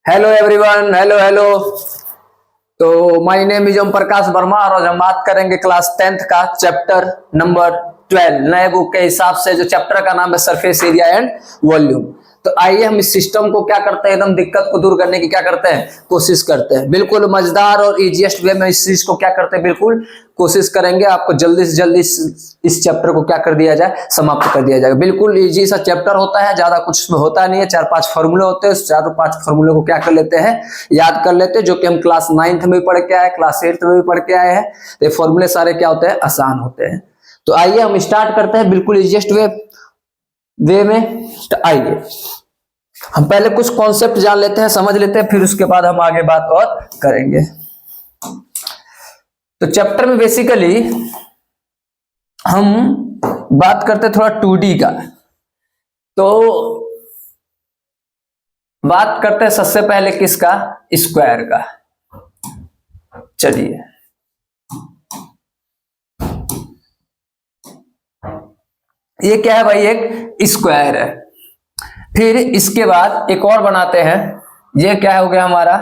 Hello everyone, hello hello. तो my name is Om Prakash Verma और आज हम बात करेंगे क्लास 10th का चैप्टर नंबर 12 नए बुक के हिसाब से, जो चैप्टर का नाम है सरफेस एरिया एंड वॉल्यूम। तो आइए हम इस सिस्टम को क्या करते हैं, एकदम दिक्कत को दूर करने की क्या करते हैं, कोशिश करते हैं। बिल्कुल मजेदार और इजीएस्ट वे में इस चीज को क्या करते हैं, बिल्कुल कोशिश करेंगे आपको जल्दी से जल्दी इस चैप्टर को क्या कर दिया जाए, समाप्त कर दिया जाएगा। बिल्कुल इजी सा चैप्टर होता है, ज्यादा कुछ उसमें होता नहीं है। 4-5 फॉर्मूले होते हैं, उस 4-5 फॉर्मूले को क्या कर लेते हैं, याद कर लेते हैं, जो कि हम क्लास 9th में भी पढ़ के आए, क्लास 8th में भी पढ़ के आए हैं। तो ये फॉर्मूले सारे क्या होते हैं, आसान होते हैं। तो आइए हम स्टार्ट करते हैं बिल्कुल इजीएस्ट वे में। तो आइए हम पहले कुछ कॉन्सेप्ट जान लेते हैं, समझ लेते हैं, फिर उसके बाद हम आगे बात और करेंगे। तो चैप्टर में बेसिकली हम बात करते हैं थोड़ा 2D का। तो बात करते हैं सबसे पहले किसका, स्क्वायर का। चलिए ये क्या है भाई, एक स्क्वायर है। फिर इसके बाद एक और बनाते हैं, ये क्या हो गया हमारा,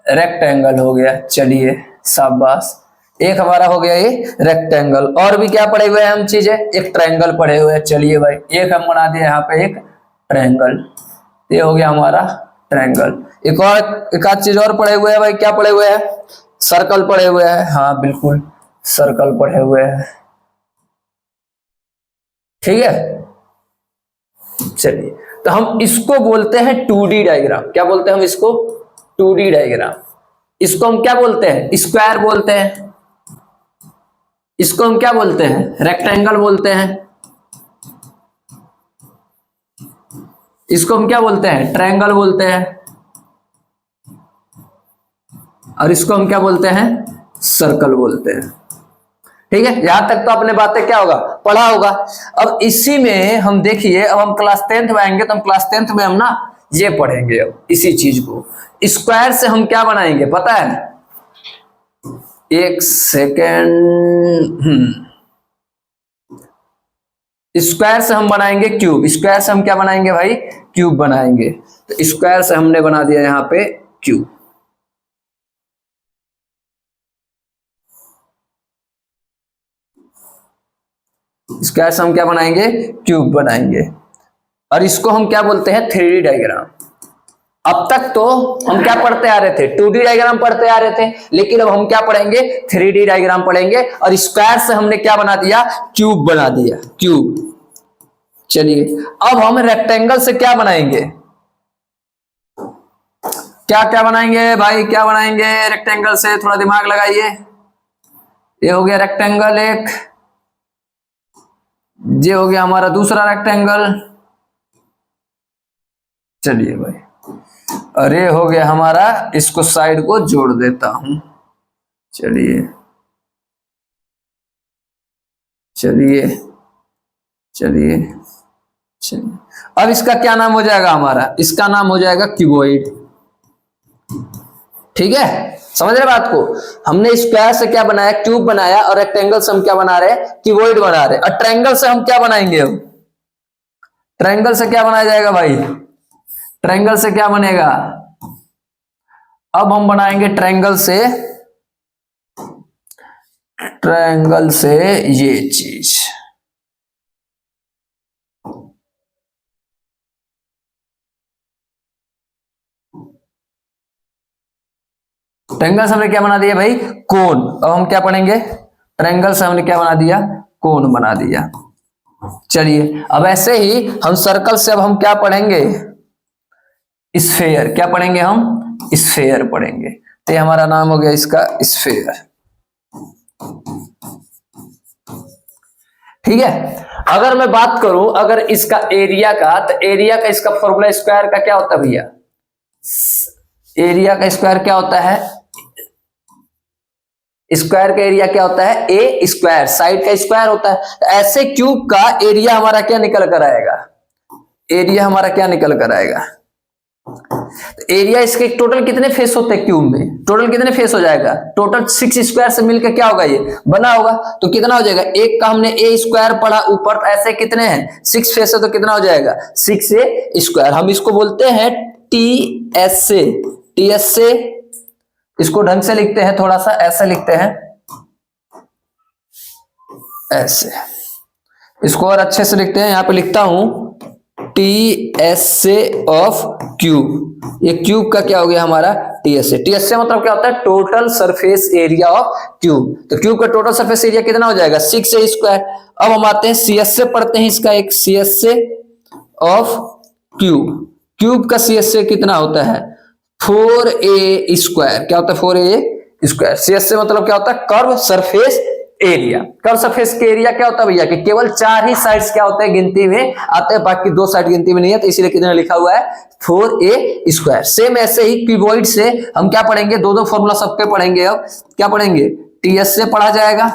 रेक्टेंगल हो गया। चलिए शाबाश, एक हमारा हो गया ये रेक्टेंगल। और भी क्या पढ़े हुए हैं हम चीजें, एक ट्रायंगल पढ़े हुए हैं। चलिए भाई एक हम बना दिए यहाँ पे एक ट्रायंगल, ये हो गया हमारा ट्रायंगल। एक आध चीज और पढ़े हुए हैं भाई, क्या पढ़े हुए हैं, सर्कल पढ़े हुए हैं। हाँ बिल्कुल सर्कल पढ़े हुए हैं, ठीक है। चलिए तो हम इसको बोलते हैं 2D डायग्राम। क्या बोलते हैं हम इसको, 2D डायग्राम। इसको हम क्या बोलते हैं, स्क्वायर बोलते हैं। इसको हम क्या बोलते हैं, रेक्टेंगल बोलते हैं। इसको हम क्या बोलते हैं, ट्रायंगल बोलते हैं। और इसको हम क्या बोलते हैं, सर्कल बोलते हैं। ठीक है, यहां तक तो आपने बातें क्या होगा, पढ़ा होगा। अब इसी में हम देखिए, अब हम क्लास 10th में आएंगे तो हम क्लास 10th में हम ना ये पढ़ेंगे। अब इसी चीज को स्क्वायर से हम क्या बनाएंगे पता है, एक सेकेंड। स्क्वायर से हम बनाएंगे क्यूब। स्क्वायर से हम क्या बनाएंगे भाई, क्यूब बनाएंगे। तो स्क्वायर से हमने बना दिया यहां पे क्यूब। स्क्वायर से हम क्या बनाएंगे, क्यूब बनाएंगे। और इसको हम क्या बोलते हैं, 3D डायग्राम। अब तक तो हम क्या पढ़ते आ रहे थे, 2D डायग्राम पढ़ते आ रहे थे, लेकिन अब हम क्या पढ़ेंगे, 3D डायग्राम पढ़ेंगे। और स्क्वायर से हमने क्या बना दिया, क्यूब बना दिया, क्यूब। चलिए अब हम रेक्टेंगल से क्या बनाएंगे, क्या क्या बनाएंगे भाई, क्या बनाएंगे रेक्टेंगल से, थोड़ा दिमाग लगाइए। ये हो गया रेक्टेंगल एक, ये हो गया हमारा दूसरा रेक्टेंगल। चलिए भाई, अरे हो गया हमारा, इसको साइड को जोड़ देता हूं। चलिए चलिए चलिए चलिए, अब इसका क्या नाम हो जाएगा हमारा, इसका नाम हो जाएगा क्यूबॉइड। ठीक है, समझ रहे बात को। हमने स्क्वायर से क्या बनाया, क्यूब बनाया। और रेक्टेंगल से हम क्या बना रहे हैं, क्यूबॉइड बना रहे हैं। और ट्रायंगल से हम क्या बनाएंगे, अब ट्रायंगल से क्या बनाया जाएगा भाई, ट्रायंगल से क्या बनेगा, अब हम बनाएंगे ट्रायंगल से ये चीज। ट्रायंगल से हमने क्या बना दिया भाई, कोन। अब हम क्या पढ़ेंगे, ट्रायंगल से हमने क्या बना दिया, कोन बना दिया। चलिए अब ऐसे ही हम सर्कल से अब हम क्या पढ़ेंगे, स्फेयर। क्या पढ़ेंगे हम, स्फेयर पढ़ेंगे। तो ये हमारा नाम हो गया इसका स्फेयर। ठीक है, अगर मैं बात करूं अगर इसका एरिया का, तो एरिया का इसका फॉर्मूला स्क्वायर का क्या होता है भैया, एरिया का स्क्वायर क्या होता है, स्क्वायर का एरिया क्या होता है, ए स्क्वायर, साइड का स्क्वायर होता है। तो ऐसे क्यूब का एरिया हमारा क्या निकल कर आएगा, एरिया हमारा क्या निकल कर आएगा, तो एरिया इसके टोटल कितने फेस होते हैं क्यूब में, टोटल कितने फेस हो जाएगा, टोटल 6 स्क्वायर से मिलकर क्या होगा, ये बना होगा। तो कितना हो जाएगा, एक का हमने ए स्क्वायर पढ़ा ऊपर, ऐसे कितने हैं 6 फेस है, तो कितना हो जाएगा 6 ए स्क्वायर। हम इसको बोलते हैं टी एस से, टी एस से इसको ढंग से लिखते हैं, थोड़ा सा ऐसे लिखते हैं, ऐसे इसको और अच्छे से लिखते हैं। यहां पे लिखता हूं टी एस से ऑफ क्यूब। ये क्यूब का क्या हो गया हमारा टी एस से। टी एस से मतलब क्या होता है total surface area of cube. तो क्यूब का टोटल सरफेस एरिया कितना हो जाएगा 6a स्क्वायर। अब हम आते हैं सी एस से पढ़ते हैं इसका एक सी एस से ऑफ क्यूब। क्यूब का सी एस से कितना होता है 4a स्क्वायर। क्या होता है 4a स्क्वायर। सी एस से मतलब क्या होता है curve surface area. Curve surface के एरिया क्या होता है भैया कि केवल 4 ही साइड्स क्या होते हैं गिनती में आते हैं, बाकी 2 साइड गिनती में नहीं है, तो इसीलिए कितना लिखा हुआ है 4a स्क्वायर। सेम ऐसे ही क्यूबॉइड से हम क्या पढ़ेंगे, दो फॉर्मूला सबके पढ़ेंगे। अब क्या पढ़ेंगे टीएस से पढ़ा जाएगा,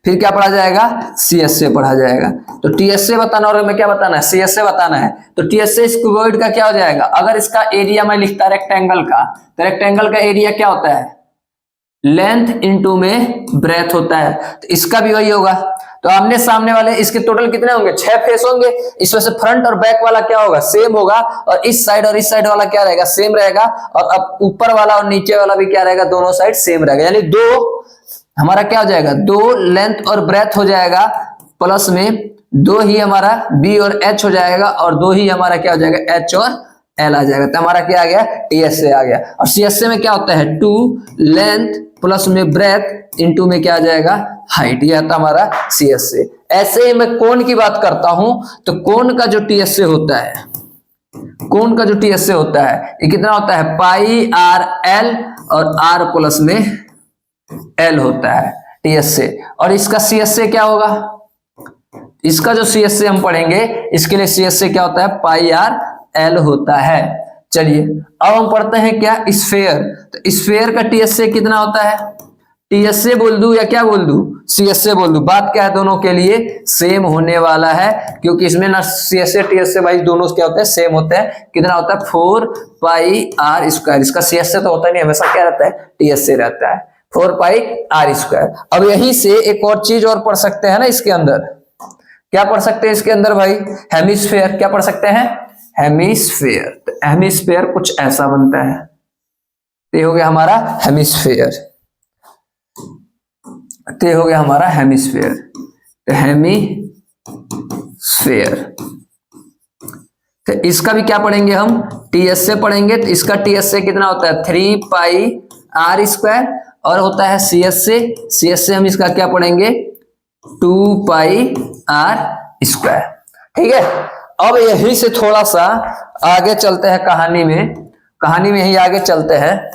फिर क्या पढ़ा जाएगा सीएस से पढ़ा जाएगा। तो टीएस से बताना और हमें क्या बताना है सीएस से बताना है। तो टीएस से इस क्यूबॉइड का क्या हो जाएगा, अगर इसका एरिया मैं लिखता रेक्टेंगल का, तो रेक्टेंगल का एरिया क्या होता है लेंथ इनटू में ब्रेथ होता है, तो इसका भी वही होगा। तो आमने सामने वाले इसके टोटल कितने होंगे 6 फेस होंगे, इसमें से फ्रंट और बैक वाला क्या होगा सेम होगा, और इस साइड और इस साइड वाला क्या रहेगा सेम रहेगा, और अब ऊपर वाला और नीचे वाला भी क्या रहेगा दोनों साइड सेम रहेगा। यानी दो हमारा क्या हो जाएगा 2 लेंथ और ब्रेथ हो जाएगा, प्लस में 2 ही हमारा बी और एच हो जाएगा, और 2 ही हमारा क्या हो जाएगा एच और एल आ जाएगा। तो हमारा क्या आ गया टीएसए आ गया। और सीएसए में क्या होता है 2 लेंथ प्लस में ब्रेथ इनटू में क्या आ जाएगा हाइट, ये आता हमारा सीएसए। ऐसे ही मैं कोण की बात करता हूं, तो कोण का जो टीएसए होता है, कोण का जो टीएसए होता है ये कितना होता है पाई आर एल, और आर प्लस में एल होता है टीएसए। और इसका सीएसए क्या होगा, इसका जो सीएसए हम पढ़ेंगे इसके लिए सीएसए क्या होता है पाई आर एल होता है। चलिए अब हम पढ़ते हैं क्या स्फेयर। तो स्फेयर का टीएसए कितना होता है, टीएसए बोल दूं या क्या बोल दूं सीएसए बोल दूं, बात क्या है दोनों के लिए सेम होने वाला है, क्योंकि इसमें ना सीएसए टीएसए भाई दोनों क्या होते हैं सेम होते हैं। कितना होता है 4 पाई आर स्क्वायर। इसका सीएसए तो होता नहीं, हमेशा क्या रहता है टीएसए रहता है 4 पाई आर स्क्वायर। अब यहीं से एक और चीज और पढ़ सकते हैं ना इसके अंदर, क्या पढ़ सकते हैं इसके अंदर भाई हेमिस्फेयर। क्या पढ़ सकते हैं हेमिस्फेयर। तो हेमिस्फेयर कुछ ऐसा बनता है, ये हो गया हमारा हेमिस्फेयर, तो ये हो गया हमारा हेमिस्फेयर। तो हेमिस्फेयर तो इसका भी क्या पढ़ेंगे हम टीएसए पढ़ेंगे। तो इसका टीएसए कितना होता है 3 पाई आर स्क्वायर, और होता है सीएसए। सीएसए हम इसका क्या पढ़ेंगे 2 पाई आर स्क्वायर। ठीक है, अब यहीं से थोड़ा सा आगे चलते हैं कहानी में, कहानी में ही आगे चलते हैं।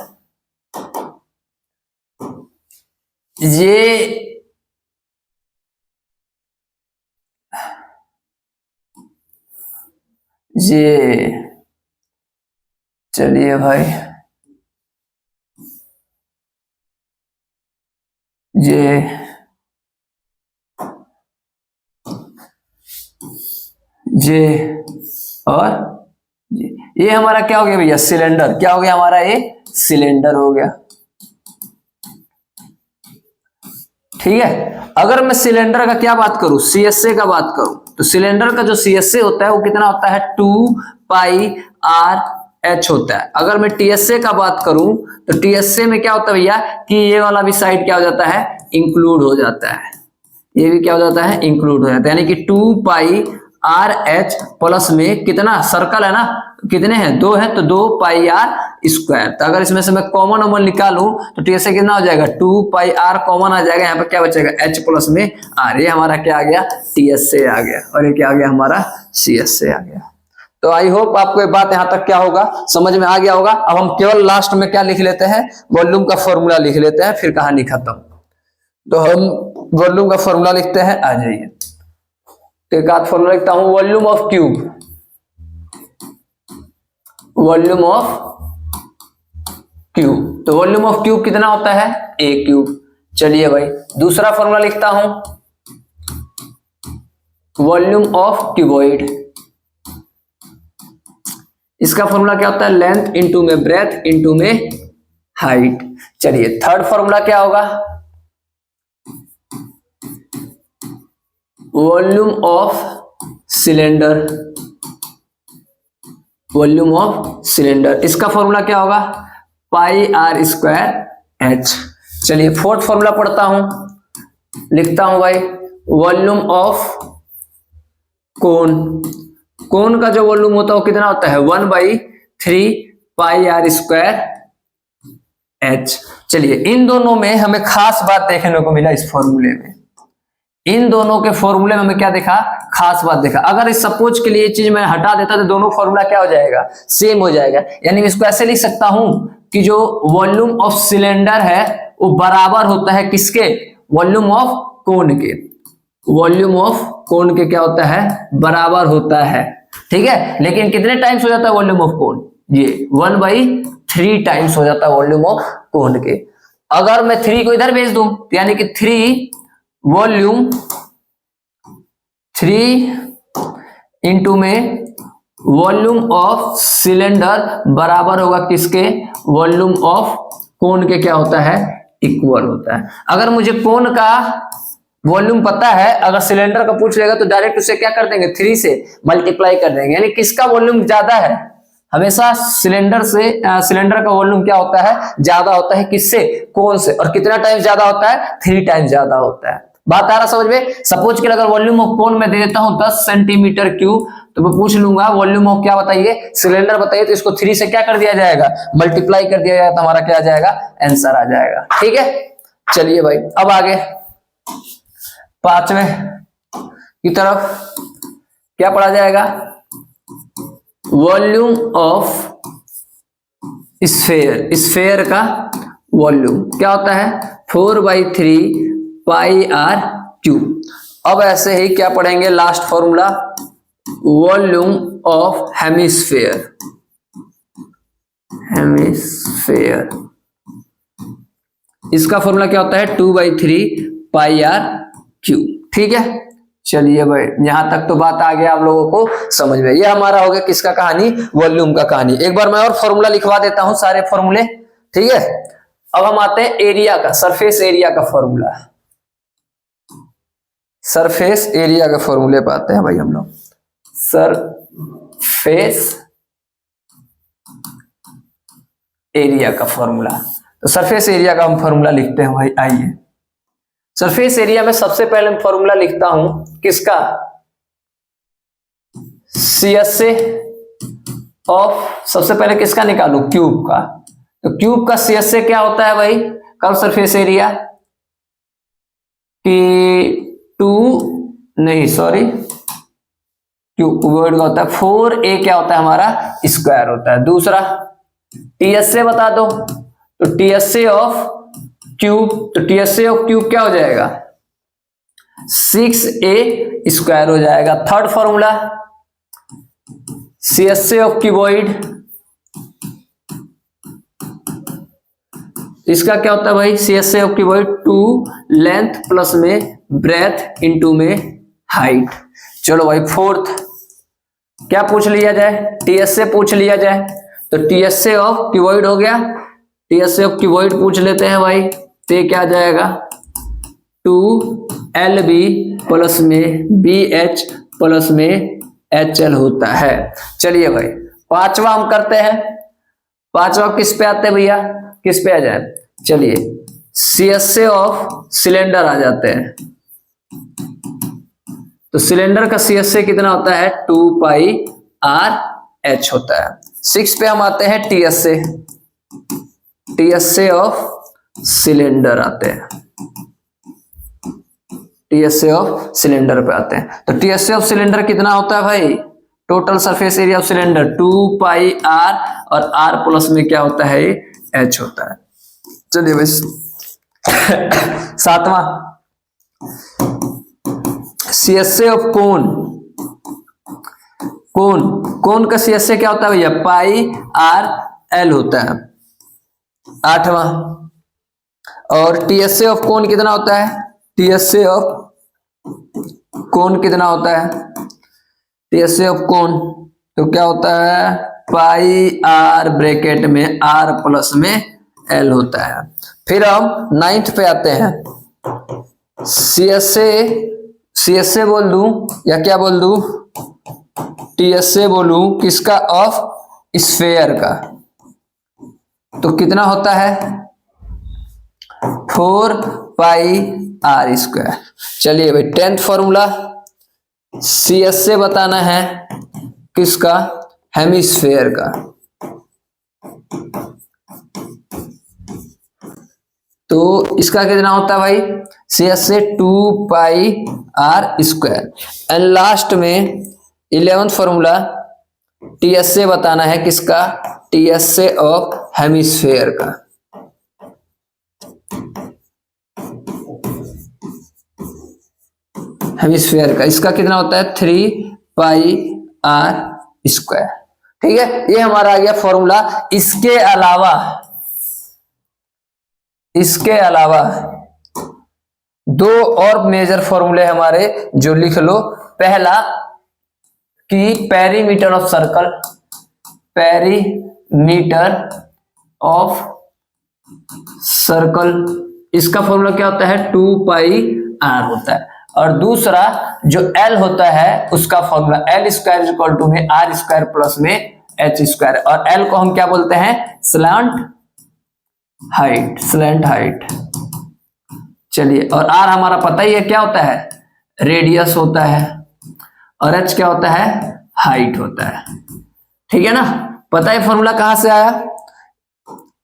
ये चलिए भाई ये और ये हमारा क्या हो गया भैया सिलेंडर। क्या हो गया हमारा ये सिलेंडर हो गया। ठीक है, अगर मैं सिलेंडर का क्या बात करूं सीएसए का बात करूं, तो सिलेंडर का जो सीएसए होता है वो कितना होता है 2 पाई आर एच होता है। अगर मैं टीएसए का बात करूं तो टीएसए में क्या होता है भैया कि ये वाला भी साइड क्या हो जाता है इंक्लूड हो जाता है, ये भी क्या हो जाता है इंक्लूड हो जाता है। यानी कि 2 पाई आर एच प्लस में कितना सर्कल है ना कितने हैं 2 है, तो 2 पाई आर स्क्वायर। तो अगर इसमें से मैं कॉमन ओमन निकालूं तो टीएसए कितना हो जाएगा 2 पाई आर कॉमन आ जाएगा, यहाँ पे क्या बचेगा एच प्लस में आर। ये हमारा क्या आ गया टीएसए आ गया, और ये क्या आ गया हमारा सीएसए आ गया। तो आई होप आपको ये बात यहां तक क्या होगा समझ में आ गया होगा। अब हम केवल लास्ट में क्या लिख लेते हैं वॉल्यूम का फॉर्मूला लिख लेते हैं, फिर कहानी खत्म। तो हम वॉल्यूम का फॉर्मूला लिखते हैं, आ जाइए। तो एक आध फॉर्मूला लिखता हूं volume of cube, volume of cube. तो वॉल्यूम ऑफ क्यूब कितना होता है ए क्यूब। चलिए भाई दूसरा फॉर्मूला लिखता हूं वॉल्यूम ऑफ क्यूबॉइड। इसका फॉर्मूला क्या होता है लेंथ इनटू में ब्रेथ इनटू में हाइट। चलिए थर्ड फॉर्मूला क्या होगा volume of cylinder, volume of cylinder. इसका फॉर्मूला क्या होगा, पाई आर स्क्वायर एच। चलिए फोर्थ फॉर्मूला पढ़ता हूं, लिखता हूं भाई, वॉल्यूम ऑफ कोन। कोन का जो वॉल्यूम होता है वो कितना होता है, 1/3 पाई आर स्क्वायर एच। चलिए इन दोनों में हमें खास बात देखने को मिला इस फॉर्मूले में, इन दोनों के फॉर्मूले में हमें क्या देखा, खास बात देखा। अगर इस सपोज के लिए ये चीज मैं हटा देता तो दोनों फॉर्मूला क्या हो जाएगा, सेम हो जाएगा। यानी मैं इसको ऐसे लिख सकता हूं कि जो वॉल्यूम ऑफ सिलेंडर है वो बराबर होता है किसके, वॉल्यूम ऑफ कोन के। वॉल्यूम ऑफ कोन के क्या होता है, बराबर होता है। ठीक है, लेकिन कितने टाइम्स हो जाता है वॉल्यूम ऑफ कोन, ये 1/3 टाइम्स हो जाता है वॉल्यूम ऑफ कोन के। अगर मैं 3 को इधर भेज दूं तो यानी कि 3 वॉल्यूम 3 इंटू में वॉल्यूम ऑफ सिलेंडर बराबर होगा किसके, वॉल्यूम ऑफ कोन के क्या होता है, इक्वल होता है। अगर मुझे कोन का वॉल्यूम पता है, अगर सिलेंडर का पूछ लेगा तो डायरेक्ट उसे क्या कर देंगे, 3 से मल्टीप्लाई कर देंगे। यानी किसका वॉल्यूम ज्यादा है, हमेशा सिलेंडर से सिलेंडर का वॉल्यूम क्या होता है, ज्यादा होता है किससे, कोन से। और कितना टाइम ज्यादा होता है, 3 टाइम ज्यादा होता है। बात आ रहा समझ में। सपोज कि अगर वॉल्यूम ऑफ कोन में दे देता हूं 10 सेंटीमीटर क्यूब, तो मैं पूछ लूंगा वॉल्यूम ऑफ क्या बताइए, सिलेंडर बताइए, तो इसको 3 से क्या कर दिया जाएगा, मल्टीप्लाई कर दिया जाएगा, तो हमारा क्या आ जाएगा, आंसर आ जाएगा। ठीक है, चलिए भाई अब आगे 5वें की तरफ क्या पढ़ा जाएगा, वॉल्यूम ऑफ स्फेयर। स्फेयर का वॉल्यूम क्या होता है, 4/3 पाई आर क्यूब। अब ऐसे ही क्या पढ़ेंगे, last formula, volume of hemisphere. Hemisphere इसका फॉर्मूला क्या होता है, 2/3 पाई आर क्यूब। ठीक है, चलिए भाई यहां तक तो बात आ गया आप लोगों को समझ में। ये हमारा हो गया किसका कहानी, वॉल्यूम का कहानी। एक बार मैं और फॉर्मूला लिखवा देता हूं, सारे फॉर्मूले। ठीक है, अब हम आते हैं एरिया का, सरफेस एरिया का फॉर्मूला। सरफेस एरिया के फॉर्मूले पे आते हैं भाई हम लोग। सरफेस एरिया का फॉर्मूला, तो सरफेस एरिया का हम फॉर्मूला लिखते हैं भाई। आइए, सरफेस एरिया में सबसे पहले मैं फॉर्मूला लिखता हूं किसका, CSA ऑफ, सबसे पहले किसका निकालू, क्यूब का। तो क्यूब का CSA क्या होता है भाई, कब सरफेस एरिया कि 2 नहीं सॉरी क्यूब वर्ड का होता है 4A क्या होता है हमारा, स्क्वायर होता है। दूसरा TSA बता दो, तो TSA ऑफ क्यूब, तो TSA ऑफ क्यूब क्या हो जाएगा, 6A स्क्वायर हो जाएगा। Third formula CSA of cuboid, इसका क्या होता है भाई, CSA of cuboid 2 length plus में ब्रेथ इंटू में हाइट। चलो भाई फोर्थ क्या पूछ लिया जाए, TSA पूछ लिया जाए, तो TSA ऑफ क्यूबॉइड हो गया, TSA ऑफ क्यूबॉइड पूछ लेते हैं भाई, तो क्या आ जाएगा, 2LB प्लस में BH प्लस में HL होता है। चलिए भाई पांचवा हम करते हैं, पांचवा किस पे आते हैं भैया, किस पे आ जाए, चलिए CSA ऑफ सिलेंडर आ जाते हैं। तो सिलेंडर का CSA कितना होता है, 2 पाई आर एच होता है। 6 पे हम आते हैं TSA, TSA ऑफ सिलेंडर आते हैं, TSA ऑफ सिलेंडर पे आते हैं। तो TSA ऑफ सिलेंडर कितना होता है भाई, total surface area of cylinder 2 pi r, और आर प्लस में क्या होता है, एच होता है। चलिए भाई सातवां CSA ऑफ कोन। कोन, कोन का CSA क्या होता है भैया, पाई आर एल होता है। आठवां, और TSA ऑफ कोन कितना होता है, TSA ऑफ कोन कितना होता है, TSA ऑफ कोन तो क्या होता है, पाई आर ब्रैकेट में आर प्लस में एल होता है। फिर हम 9th पे आते हैं, CSA बोल दूं या क्या बोल दूं, TSA बोलूं किसका, ऑफ स्फेयर का, तो कितना होता है 4 पाई आर स्क्वायर। चलिए भाई 10th फॉर्मूला CS से बताना है किसका, हेमिस्फेयर का। तो इसका कितना होता है भाई, CS से 2 pi are square. And last में 11th फॉर्मूला TS से बताना है किसका, TS से ऑफ हेमिस्फेयर का। हेमिस्फेयर का इसका कितना होता है 3 पाई आर स्क्वायर। ठीक है, ये हमारा आ गया फॉर्मूला। इसके अलावा दो और मेजर फॉर्मूले हमारे जो लिख लो। पहला कि perimeter of circle, perimeter of circle, इसका फॉर्मूला क्या होता है 2 पाई आर होता है। और दूसरा जो L होता है उसका formula L square equal to में आर स्क्वायर प्लस में एच स्क्वायर। और L को हम क्या बोलते हैं, स्लैंट हाइट। चलिए, और R हमारा पता ही है क्या होता है, रेडियस होता है। और H क्या होता है, हाइट होता है। ठीक है ना, पता है फॉर्मूला कहां से आया।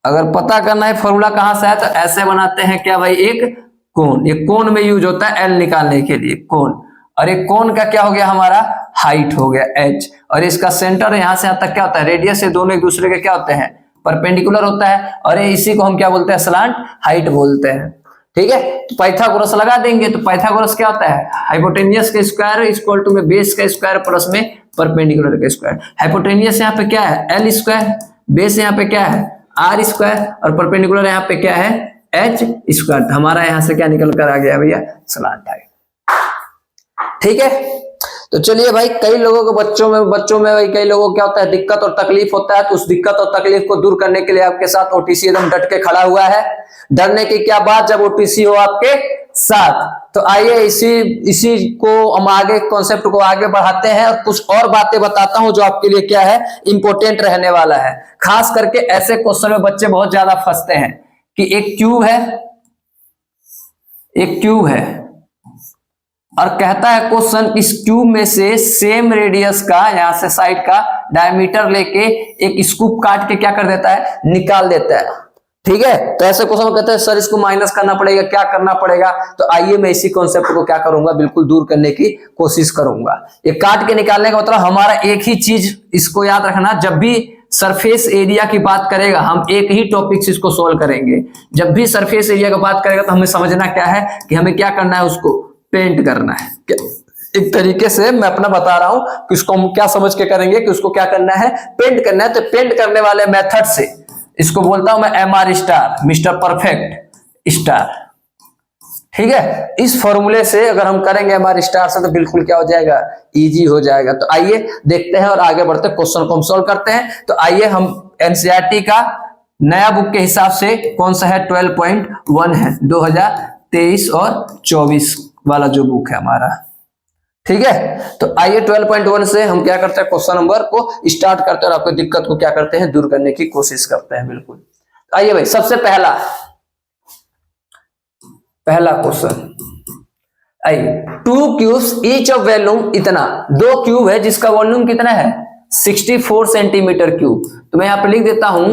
अगर पता करना है फॉर्मूला कहां से आया तो ऐसे बनाते हैं क्या भाई, एक कोण, ये कोण में यूज होता है L निकालने के लिए, कोण। और एक कोण का क्या हो गया हमारा, हाइट हो गया H। और इसका सेंटर यहां से यहां तक क्या होता है, रेडियस से दोनों एक दूसरे के क्या होते हैं, परपेंडिकुलर होता है। और इसी को हम क्या बोलते हैं, स्लैंट हाइट बोलते हैं। ठीक है, तो पाइथागोरस लगा देंगे। तो पाइथागोरस क्या होता है, हाइपोटेनियस का स्क्वायर इक्वल टू में बेस का स्क्वायर प्लस में परपेंडिकुलर का स्क्वायर। हाइपोटेनियस यहाँ पे क्या है, L स्क्वायर, बेस यहाँ पे क्या है, R स्क्वायर, और परपेंडिकुलर यहाँ पे क्या है, H स्क्वायर। हमारा यहां से क्या निकल कर आ गया भैया, स्लैंट हाइट। ठीक है, तो चलिए भाई, कई लोगों को बच्चों में भाई कई लोगों को क्या होता है, दिक्कत और तकलीफ होता है। तो उस दिक्कत और तकलीफ को दूर करने के लिए आपके साथ OTC एकदम डट के खड़ा हुआ है। डरने की क्या बात, जब OTC हो आपके साथ। तो आइए इसी को हम आगे कॉन्सेप्ट को आगे बढ़ाते हैं और कुछ और बातें बताता हूं जो आपके लिए क्या है, इंपॉर्टेंट रहने वाला है। खास करके ऐसे क्वेश्चन में बच्चे बहुत ज्यादा फंसते हैं कि एक क्यूब है और कहता है क्वेश्चन, इस क्यूब में से सेम रेडियस का, यहां से साइड का डायमीटर लेके एक स्कूप काट के क्या कर देता है, निकाल देता है। ठीक है, तो ऐसे क्वेश्चन कहते हैं सर इसको माइनस करना पड़ेगा, क्या करना पड़ेगा। तो आइए मैं इसी कॉन्सेप्ट को क्या करूंगा, बिल्कुल दूर करने की कोशिश करूंगा। ये काट के निकालने का मतलब हमारा एक ही चीज, इसको याद रखना, जब भी सरफेस एरिया की बात करेगा हम एक ही टॉपिक से इसको सोल्व करेंगे। जब भी सरफेस एरिया की बात करेगा तो हमें समझना क्या है कि हमें क्या करना है, उसको पेंट करना है। एक तरीके से मैं अपना बता रहा हूं कि उसको हम क्या समझ के करेंगे कि उसको क्या करना है, पेंट करना है। तो पेंट करने वाले मेथड से इसको बोलता हूं मैं MR star, mister perfect star. ठीक है, इस फॉर्मूले से अगर हम करेंगे MR स्टार से तो बिल्कुल क्या हो जाएगा, इजी हो जाएगा। तो आइए देखते हैं और आगे बढ़ते क्वेश्चन को हम सॉल्व करते हैं। तो आइए हम NCERT का नया बुक के हिसाब से कौन सा है, 12.1 है, 2023 और 24 वाला जो बुक है हमारा। ठीक है, तो आइए 12.1 से हम क्या करते हैं, क्वेश्चन नंबर को स्टार्ट करते हैं और आपको दिक्कत को क्या करते हैं, दूर करने की कोशिश करते हैं। बिल्कुल, आइए भाई, सबसे पहला क्वेश्चन, आइए 2 क्यूब्स ईच ऑफ वॉल्यूम इतना, 2 क्यूब है जिसका वॉल्यूम कितना है 64 सेंटीमीटर क्यूब। तो मैं यहां पे लिख देता हूं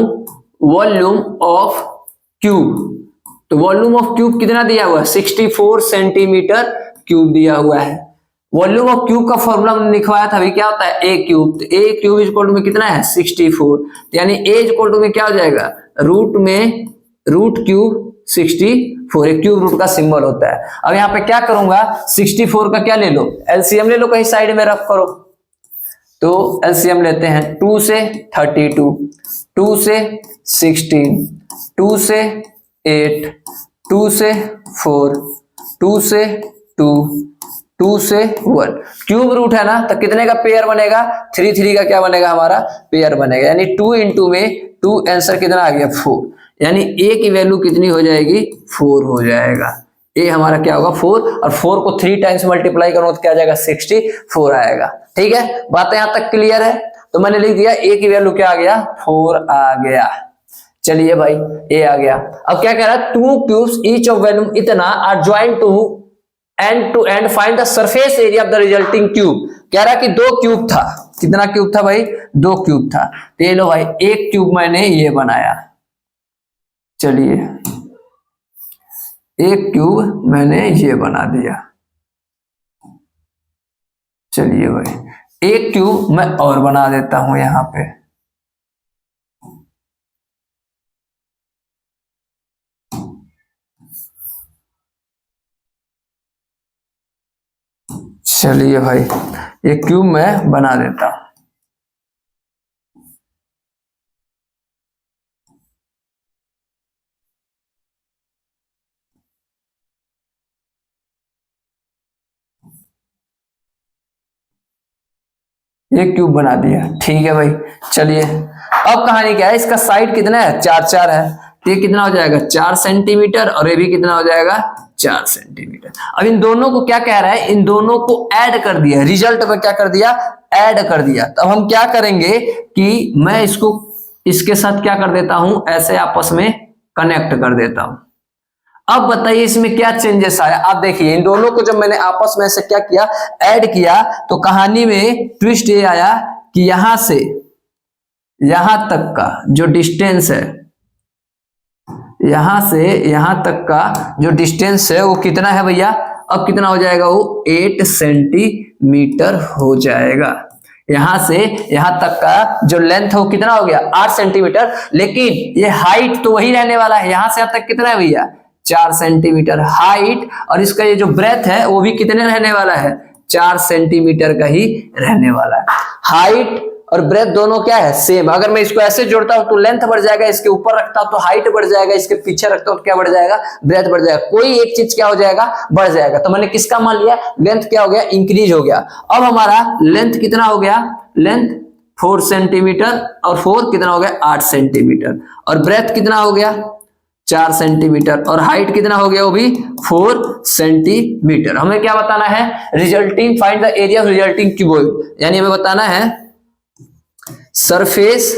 वॉल्यूम ऑफ क्यूब। तो वॉल्यूम ऑफ क्यूब कितना दिया हुआ है, 64 सेंटीमीटर क्यूब दिया हुआ है। वॉल्यूम ऑफ क्यूब का फॉर्मूला हमने लिखवाया था, अभी क्या होता है, ए क्यूब। तो ए क्यूब इक्वल टू में कितना है 64, यानी ए इक्वल टू में क्या हो जाएगा, रूट क्यूब 64, एक क्यूब रूट का सिंबल होता है। अब यहाँ पे क्या करूंगा, 64 का क्या ले लो, एलसीएम ले लो, कहीं साइड में रख करो। तो एलसीएम लेते हैं, 2 से 32, 2 से 16, 2 से 8, 2 से 4, 2 से 2, 2 से 1। क्यूब रूट है ना, तो कितने का पेयर बनेगा, 3 3 का क्या बनेगा हमारा पेयर बनेगा, यानी 2 इंटू में 2, आंसर कितना आ गया 4, यानी ए की वैल्यू कितनी हो जाएगी 4 हो जाएगा। ए हमारा क्या होगा 4, और 4 को 3 टाइम्स मल्टीप्लाई करो तो क्या आ जाएगा 64 आएगा। ठीक है, बातें यहां तक क्लियर है। तो मैंने लिख दिया ए की वैल्यू क्या आ गया 4 आ गया। चलिए भाई ए आ गया। अब क्या कह रहा है, 2 क्यूब्स ईच ऑफ वॉल्यूम इतना are joint to end find the surface area of the resulting cube. कह रहा कि 2 क्यूब था, कितना क्यूब था भाई 2 क्यूब था। तो ये लो भाई एक क्यूब मैंने ये बनाया, चलिए एक क्यूब मैंने ये बना दिया। चलिए भाई एक क्यूब मैं और बना देता हूं यहां पे। चलिए भाई एक क्यूब मैं बना देता हूं। ये क्यूब बना दिया, ठीक है भाई। चलिए अब कहानी क्या है, इसका साइड कितना है 4 4 है, तो ये कितना हो जाएगा 4 सेंटीमीटर और ये भी कितना हो जाएगा 4 सेंटीमीटर। अब इन दोनों को क्या कह रहा है, इन दोनों को ऐड कर दिया, रिजल्ट में क्या कर दिया ऐड कर दिया। तब हम क्या करेंगे कि मैं इसको इसके साथ क्या कर देता हूं, ऐसे आपस में कनेक्ट कर देता हूं। अब बताइए इसमें क्या चेंजेस आया। आप देखिए इन दोनों को जब मैंने आपस में से क्या किया ऐड किया, तो कहानी में ट्विस्ट ये आया कि यहां से यहां तक का जो डिस्टेंस है, यहां से यहां तक का जो डिस्टेंस है वो कितना है भैया, अब कितना हो जाएगा वो 8 सेंटीमीटर हो जाएगा। यहां से यहां तक का जो लेंथ है वो कितना हो गया 8 सेंटीमीटर, लेकिन ये हाइट तो वही रहने वाला है। यहां से यहां तक कितना है भैया 4 सेंटीमीटर हाइट, और इसका ये जो ब्रेथ है वो भी कितने रहने वाला है 4 सेंटीमीटर का ही रहने वाला है। हाइट और ब्रेथ दोनों क्या है सेम। अगर मैं इसको ऐसे जोड़ता हूं तो लेंथ बढ़ जाएगा, इसके ऊपर रखता हूं तो हाइट बढ़ जाएगा, इसके पीछे रखता हूं तो क्या बढ़ जाएगा ब्रेथ बढ़ जाएगा। कोई एक चीज क्या हो जाएगा बढ़ जाएगा। तो मैंने किसका मान लिया लेंथ क्या हो गया इंक्रीज हो गया। अब हमारा लेंथ कितना हो गया, लेंथ 4 सेंटीमीटर और 4 कितना हो गया 8 सेंटीमीटर, और ब्रेथ कितना हो गया 4 सेंटीमीटर, और हाइट कितना हो गया वो भी 4 सेंटीमीटर। हमें क्या बताना है resulting find the area of resulting cuboid, यानी हमें बताना है सरफेस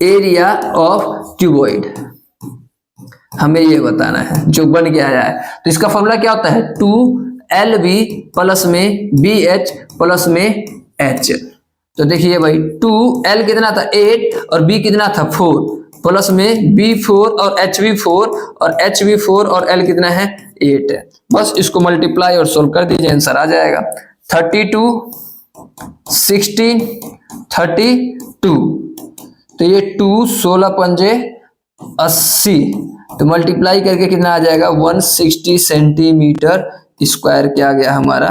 एरिया ऑफ क्यूबॉइड, हमें ये बताना है जो बन गया है। तो इसका फॉर्मूला क्या होता है 2LB प्लस में BH प्लस में H। तो देखिए भाई 2L कितना था 8 और B कितना था 4 प्लस में B4 और HB4 और HB4 और L कितना है 8 है। बस इसको मल्टीप्लाई और सोल्व कर दीजिए आंसर आ जाएगा 32 16 32। तो ये 2 16 पंजे 80, तो मल्टीप्लाई करके कितना आ जाएगा 160 सेंटीमीटर स्क्वायर क्या आ गया हमारा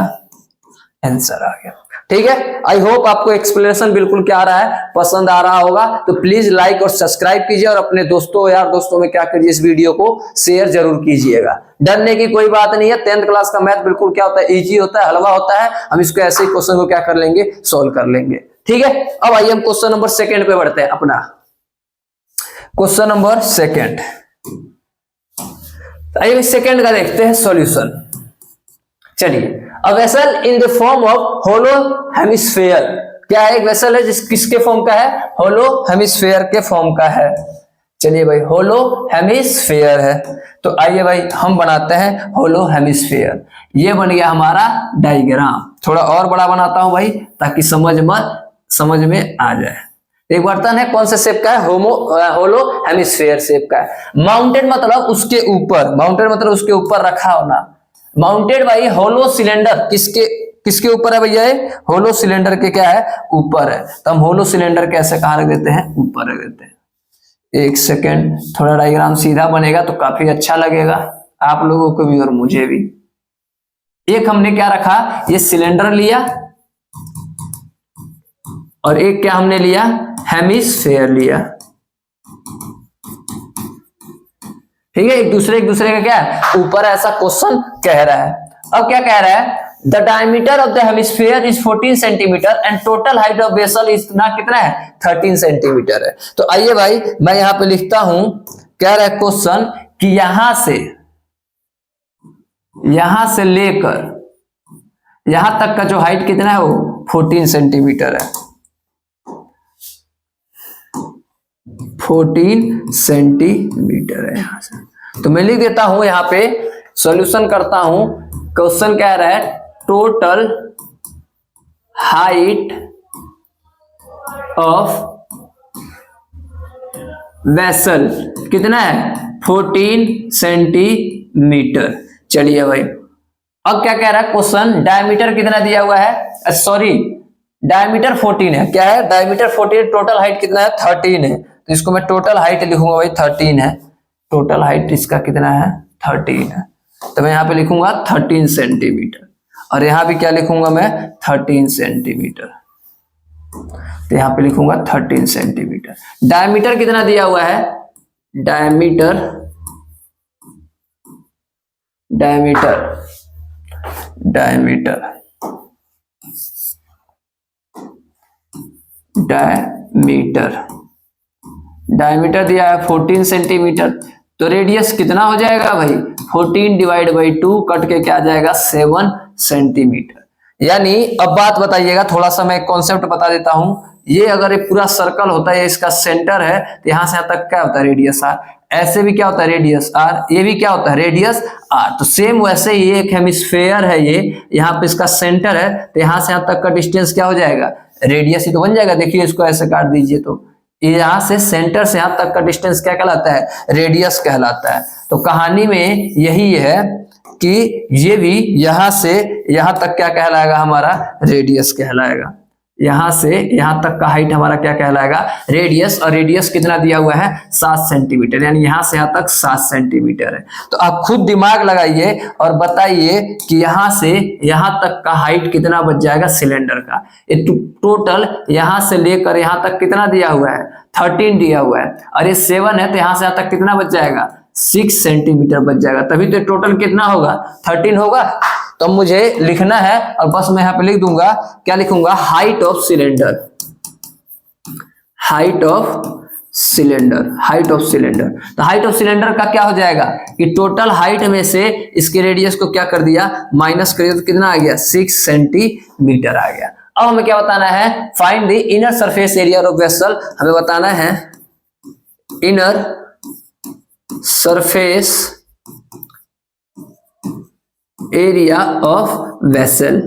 आंसर आ गया। ठीक है, आई होप आपको एक्सप्लेनेशन बिल्कुल क्या आ रहा है पसंद आ रहा होगा। तो प्लीज लाइक और सब्सक्राइब कीजिए और अपने दोस्तों यार दोस्तों में क्या करिए इस वीडियो को शेयर जरूर कीजिएगा। डरने की कोई बात नहीं है, 10th क्लास का मैथ बिल्कुल क्या होता है इजी होता है, हलवा होता है। हम इसको ऐसे ही क्वेश्चन को क्या कर लेंगे सोल्व कर लेंगे। ठीक है, अब आइए हम क्वेश्चन नंबर 2 पे बढ़ते हैं। अपना क्वेश्चन नंबर 2, आइए सेकंड का देखते हैं सॉल्यूशन। चलिए, a vessel in the form of hollow hemisphere, क्या है एक वेसल है जिस किसके फॉर्म का है होलो हेमिस्फेयर के फॉर्म का है। चलिए भाई होलो हेमिस्फेयर है, तो आइए भाई हम बनाते हैं होलो हेमिस्फेयर। ये बन गया हमारा डायग्राम। थोड़ा और बड़ा बनाता हूं भाई ताकि समझ में आ जाए। एक बर्तन है कौन से शेप का है होलो हेमिस्फेयर शेप का है। माउंटेड मतलब उसके ऊपर, माउंटेड मतलब उसके ऊपर रखा होना। माउंटेड भाई होलो सिलेंडर किसके ऊपर है भैया, होलो सिलेंडर के क्या है ऊपर है। तो हम होलो सिलेंडर कैसे कहां रख देते हैं ऊपर रख देते हैं। एक सेकेंड, थोड़ा डायग्राम सीधा बनेगा तो काफी अच्छा लगेगा आप लोगों को भी और मुझे भी। एक हमने क्या रखा ये सिलेंडर लिया और एक क्या हमने लिया हेमिस्फेयर लिया। ठीक है, एक दूसरे का क्या है ऊपर ऐसा क्वेश्चन कह रहा है। अब क्या कह रहा है the diameter of the hemisphere is 14 centimetre and total height of vessel is ना कितना है 13 सेंटीमीटर है। तो आइए भाई मैं यहां पे लिखता हूं, कह रहा है क्वेश्चन कि यहां से यहां तक का जो हाइट कितना है वो 14 सेंटीमीटर है, 14 सेंटीमीटर है यहां से। तो मैं लिख देता हूं यहां पे, सॉल्यूशन करता हूं। क्वेश्चन कह रहा है टोटल हाइट ऑफ वेसल कितना है 14 सेंटीमीटर। चलिए भाई अब क्या कह रहा है क्वेश्चन, डायमीटर कितना दिया हुआ है, सॉरी डायमीटर 14 है, क्या है डायमीटर 14, टोटल हाइट कितना है 13 है। तो इसको मैं टोटल हाइट लिखूंगा भाई 13 है, टोटल हाइट इसका कितना है 13 है। तो मैं यहां पे लिखूंगा 13 सेंटीमीटर, और यहां भी क्या लिखूंगा मैं 13 सेंटीमीटर। तो यहां पे लिखूंगा 13 सेंटीमीटर। डायमीटर कितना दिया हुआ है, डायमीटर दिया है 14 सेंटीमीटर। तो रेडियस कितना हो जाएगा भाई 14 डिवाइड बाई 2 कट के क्या आ जाएगा 7 सेंटीमीटर। यानी अब बात बताइएगा, थोड़ा सा मैं कॉन्सेप्ट बता देता हूं। ये अगर एक पूरा सर्कल होता है, इसका सेंटर है, तो यहां से यहां तक क्या होता है रेडियस आर, ऐसे भी क्या होता है रेडियस आर, ये भी क्या होता है रेडियस आर। तो सेम वैसे ही एक हेमिस्फेयर है, ये यहाँ पे इसका सेंटर है, तो यहां से यहां तक का डिस्टेंस क्या हो जाएगा रेडियस ही तो बन जाएगा। देखिए इसको ऐसे काट दीजिए तो यहां से सेंटर से यहां तक का डिस्टेंस क्या कहलाता है रेडियस कहलाता है। तो कहानी में यही है कि ये भी यहां से यहां तक क्या कहलाएगा हमारा रेडियस कहलाएगा, यहां से यहां तक का हाइट हमारा क्या कहलाएगा रेडियस। और रेडियस कितना दिया हुआ है 7 सेंटीमीटर, यानी यहां से यहां तक 7 सेंटीमीटर है। तो आप खुद दिमाग लगाइए और बताइए कि यहां से यहां तक का हाइट कितना बच जाएगा सिलेंडर का। ये टोटल यहां से लेकर यहां तक कितना दिया हुआ है 13 दिया हुआ है, और ये 7 है, तो यहां से यहां तक कितना बच जाएगा 6 सेंटीमीटर बच जाएगा। तभी तो टोटल कितना होगा 13 होगा। तो मुझे लिखना है, और बस मैं यहां पे लिख दूंगा, क्या लिखूंगा height of cylinder, height of cylinder. तो हाइट ऑफ सिलेंडर का क्या हो जाएगा कि टोटल हाइट में से इसके रेडियस को क्या कर दिया माइनस कर दिया, तो कितना आ गया 6 सेंटीमीटर आ गया। अब हमें क्या बताना है, find the inner surface area of vessel. हमें बताना है inner surface area of vessel.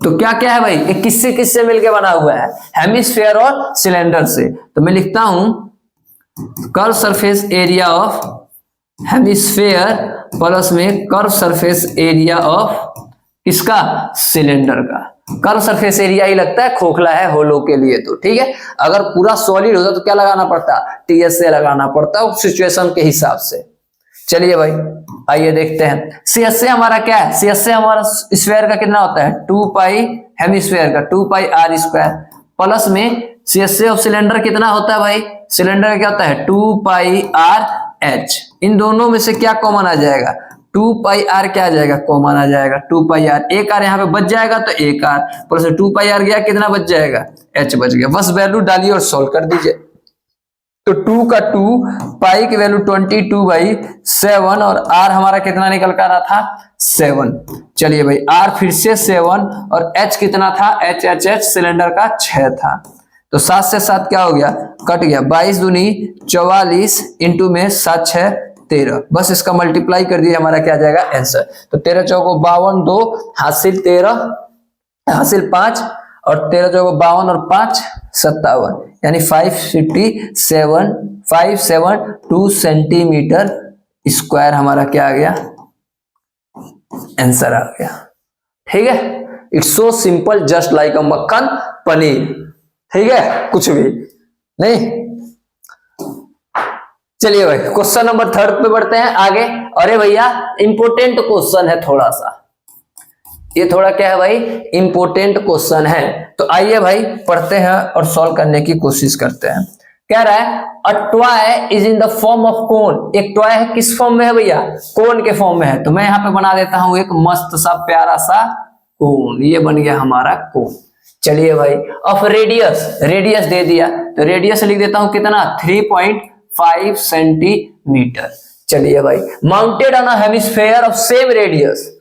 तो क्या क्या है भाई, ये किससे किससे मिलके बना हुआ है हेमिस्फेयर और सिलेंडर से। तो मैं लिखता हूं curve surface area of hemisphere plus में कर्व सरफेस एरिया ऑफ इसका सिलेंडर का। कर्व सरफेस एरिया ही लगता है, खोखला है होलो के लिए तो ठीक है। अगर पूरा सॉलिड होता तो क्या लगाना पड़ता टीएसए लगाना पड़ता उस सिचुएशन के हिसाब से। चलिए भाई आइए देखते हैं सीएसए हमारा क्या है। सीएसए हमारा स्फेयर का कितना होता है 2 पाई, हेमिस्फेयर का 2 पाई आर स्क्वायर, प्लस में सीएसए ऑफ सिलेंडर कितना होता है भाई, सिलेंडर का क्या होता है 2 पाई आर एच। इन दोनों में से क्या कॉमन आ जाएगा 2 पाई आर क्या आ जाएगा कॉमन आ जाएगा 2 पाई आर। एक आर यहाँ पे बच जाएगा तो एक आर प्लस 2 पाई आर गया कितना बच जाएगा एच बच गया। बस वैल्यू डालिए और सोल्व कर दीजिए। तो 2 का 2 पाई की वैल्यू 22/7 और आर हमारा कितना निकल कर रहा था 7। चलिए भाई आर फिर से 7 और एच कितना था एच सिलेंडर का 6 था। तो 7 से 7 क्या हो गया कट गया 22 दूनी 44 इंटू में 7 6 13। बस इसका मल्टीप्लाई कर दिया हमारा क्या आ जाएगा आंसर। तो 13 चौको 52 2 हासिल 13 हासिल 5 और 13 चौको 52 और 5 57 यानी 572 सेंटीमीटर स्क्वायर हमारा क्या आ गया आंसर आ गया। ठीक है it's so simple just like अ मक्खन पनीर। ठीक है कुछ भी नहीं। चलिए भाई क्वेश्चन नंबर 3 पे बढ़ते हैं आगे। अरे भैया इंपोर्टेंट क्वेश्चन है थोड़ा सा, ये थोड़ा क्या है भाई इंपोर्टेंट क्वेश्चन है। तो आइए भाई पढ़ते हैं और सॉल्व करने की कोशिश करते हैं। कह रहा है a toy is in the form of cone. एक टॉय है किस फॉर्म में है भैया कोन के फॉर्म में है। तो मैं यहां पे बना देता हूं एक मस्त सा प्यारा सा कोन, ये बन गया हमारा कोन। चलिए भाई ऑफ रेडियस, रेडियस दे दिया तो रेडियस लिख देता हूं कितना 3.5 सेंटीमीटर। चलिए भाई mounted on a hemisphere of same radius,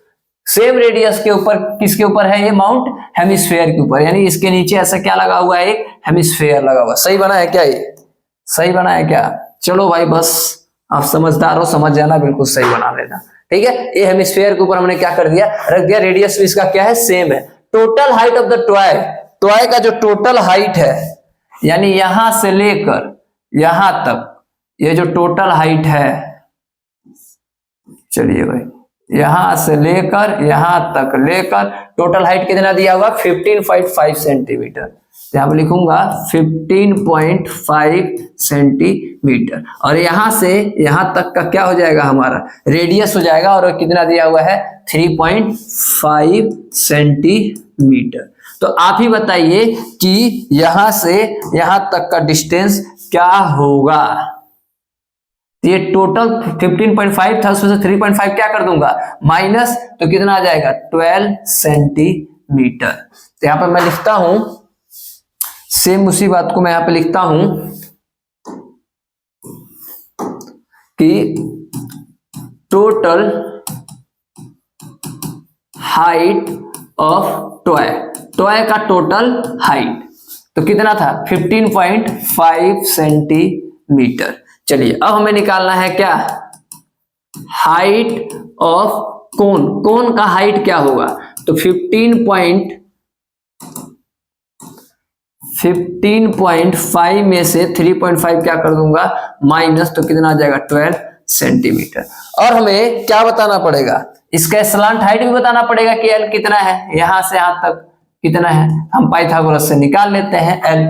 same radius के ऊपर किसके ऊपर है, ये माउंट हेमिस्फेयर के ऊपर, यानी इसके नीचे ऐसा क्या लगा हुआ है, एक हेमिस्फेयर लगा हुआ। सही बना है क्या, ये सही बना है क्या? चलो भाई बस आप समझदार हो, समझ जाना, बिल्कुल सही बना लेना। ठीक है, ये हेमिस्फेयर के ऊपर हमने क्या कर दिया, रख दिया। रेडियस भी इसका क्या है, सेम है। Total height of the toy, toy का जो टोटल हाइट है, यानी यहां से लेकर यहां तक, ये जो टोटल हाइट है, चलिए भाई यहां से लेकर यहां तक लेकर टोटल हाइट कितना दिया हुआ, 15.5 सेंटीमीटर। यहां पर लिखूंगा 15.5 सेंटीमीटर, और यहां से यहां तक का क्या हो जाएगा, हमारा रेडियस हो जाएगा, और कितना दिया हुआ है, 3.5 सेंटीमीटर। तो आप ही बताइए कि यहां से यहां तक का डिस्टेंस क्या होगा। ये टोटल 15.5 था, उसमें से 3.5 क्या कर दूंगा, माइनस, तो कितना आ जाएगा, 12 सेंटीमीटर। तो यहां पर मैं लिखता हूं, सेम उसी बात को मैं यहां पे लिखता हूं कि total height of toy, toy का टोटल हाइट तो कितना था, 15.5 सेंटीमीटर। चलिए अब हमें निकालना है क्या, हाइट ऑफ कोन, कोन का हाइट क्या होगा, तो 15.5 में से 3.5 क्या कर दूंगा, माइनस, तो कितना आ जाएगा, 12 सेंटीमीटर। और हमें क्या बताना पड़ेगा, इसका स्लांट हाइट भी बताना पड़ेगा कि एल कितना है, यहां से यहां तक कितना है, हम पाइथागोरस से निकाल लेते हैं एल।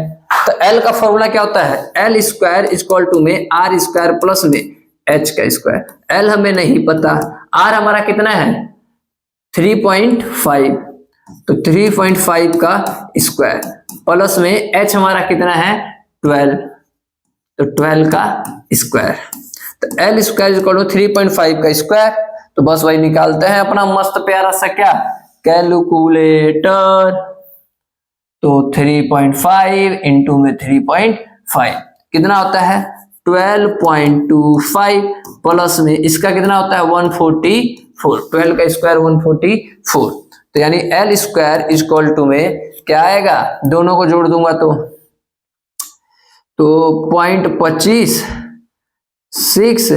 तो एल का फॉर्मूला क्या होता है, एल स्क्वायर इक्वल टू में आर स्क्वायर प्लस में एच का स्क्वायर। एल हमें नहीं पता, आर हमारा कितना है, 3.5, तो 3.5 का स्क्वायर प्लस में एच हमारा कितना है, 12, तो 12 का स्क्वायर। तो एल स्क्वायर इक्वल टू 3.5 का स्क्वायर। तो बस वही निकालते हैं अपना मस्त प्यारा सा क्या, कैलकुलेटर। तो 3.5 इंटू में 3.5 कितना होता है, 12.25 प्लस में इसका कितना होता है, 144, 12 का स्क्वायर 144। तो यानी एल स्क्वायर इक्वल टू में क्या आएगा, दोनों को जोड़ दूंगा तो 0.25 6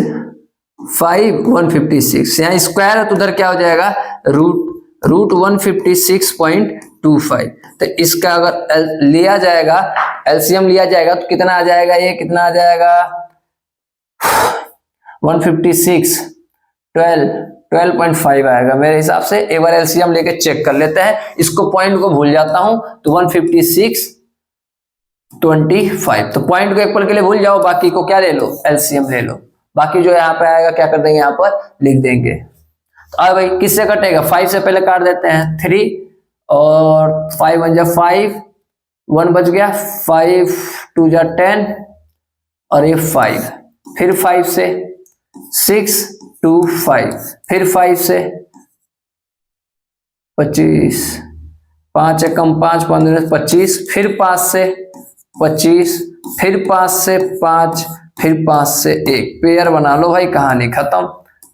5 156, यहाँ स्क्वायर है तो उधर क्या हो जाएगा, रूट 156.25। तो इसका अगर लिया जाएगा, एलसीएम लिया जाएगा तो कितना आ जाएगा, ये कितना आ जाएगा, 156 12.5 आएगा मेरे हिसाब से। एक बार एलसीएम लेके चेक कर लेते हैं, इसको पॉइंट को भूल जाता हूं तो 156.25। तो पॉइंट को एक पल के लिए भूल जाओ, बाकी को क्या ले लो, एलसीएम ले लो। बाकी जो यहाँ पे आएगा क्या कर देंगे, यहाँ पर लिख देंगे। तो अब भाई किससे कटेगा, 5 से पहले काट देते हैं, 3 और 5 1 जा 5, 1 बच गया, 5 2 जा 10 और ये 5, फिर 5 से 6 2 5, फिर 5 से 25, 5 एकम 5 5 25, फिर 5 से 25, फिर 5 से 5, फिर 5 से 1, पेयर बना लो भाई, कहानी खत्म।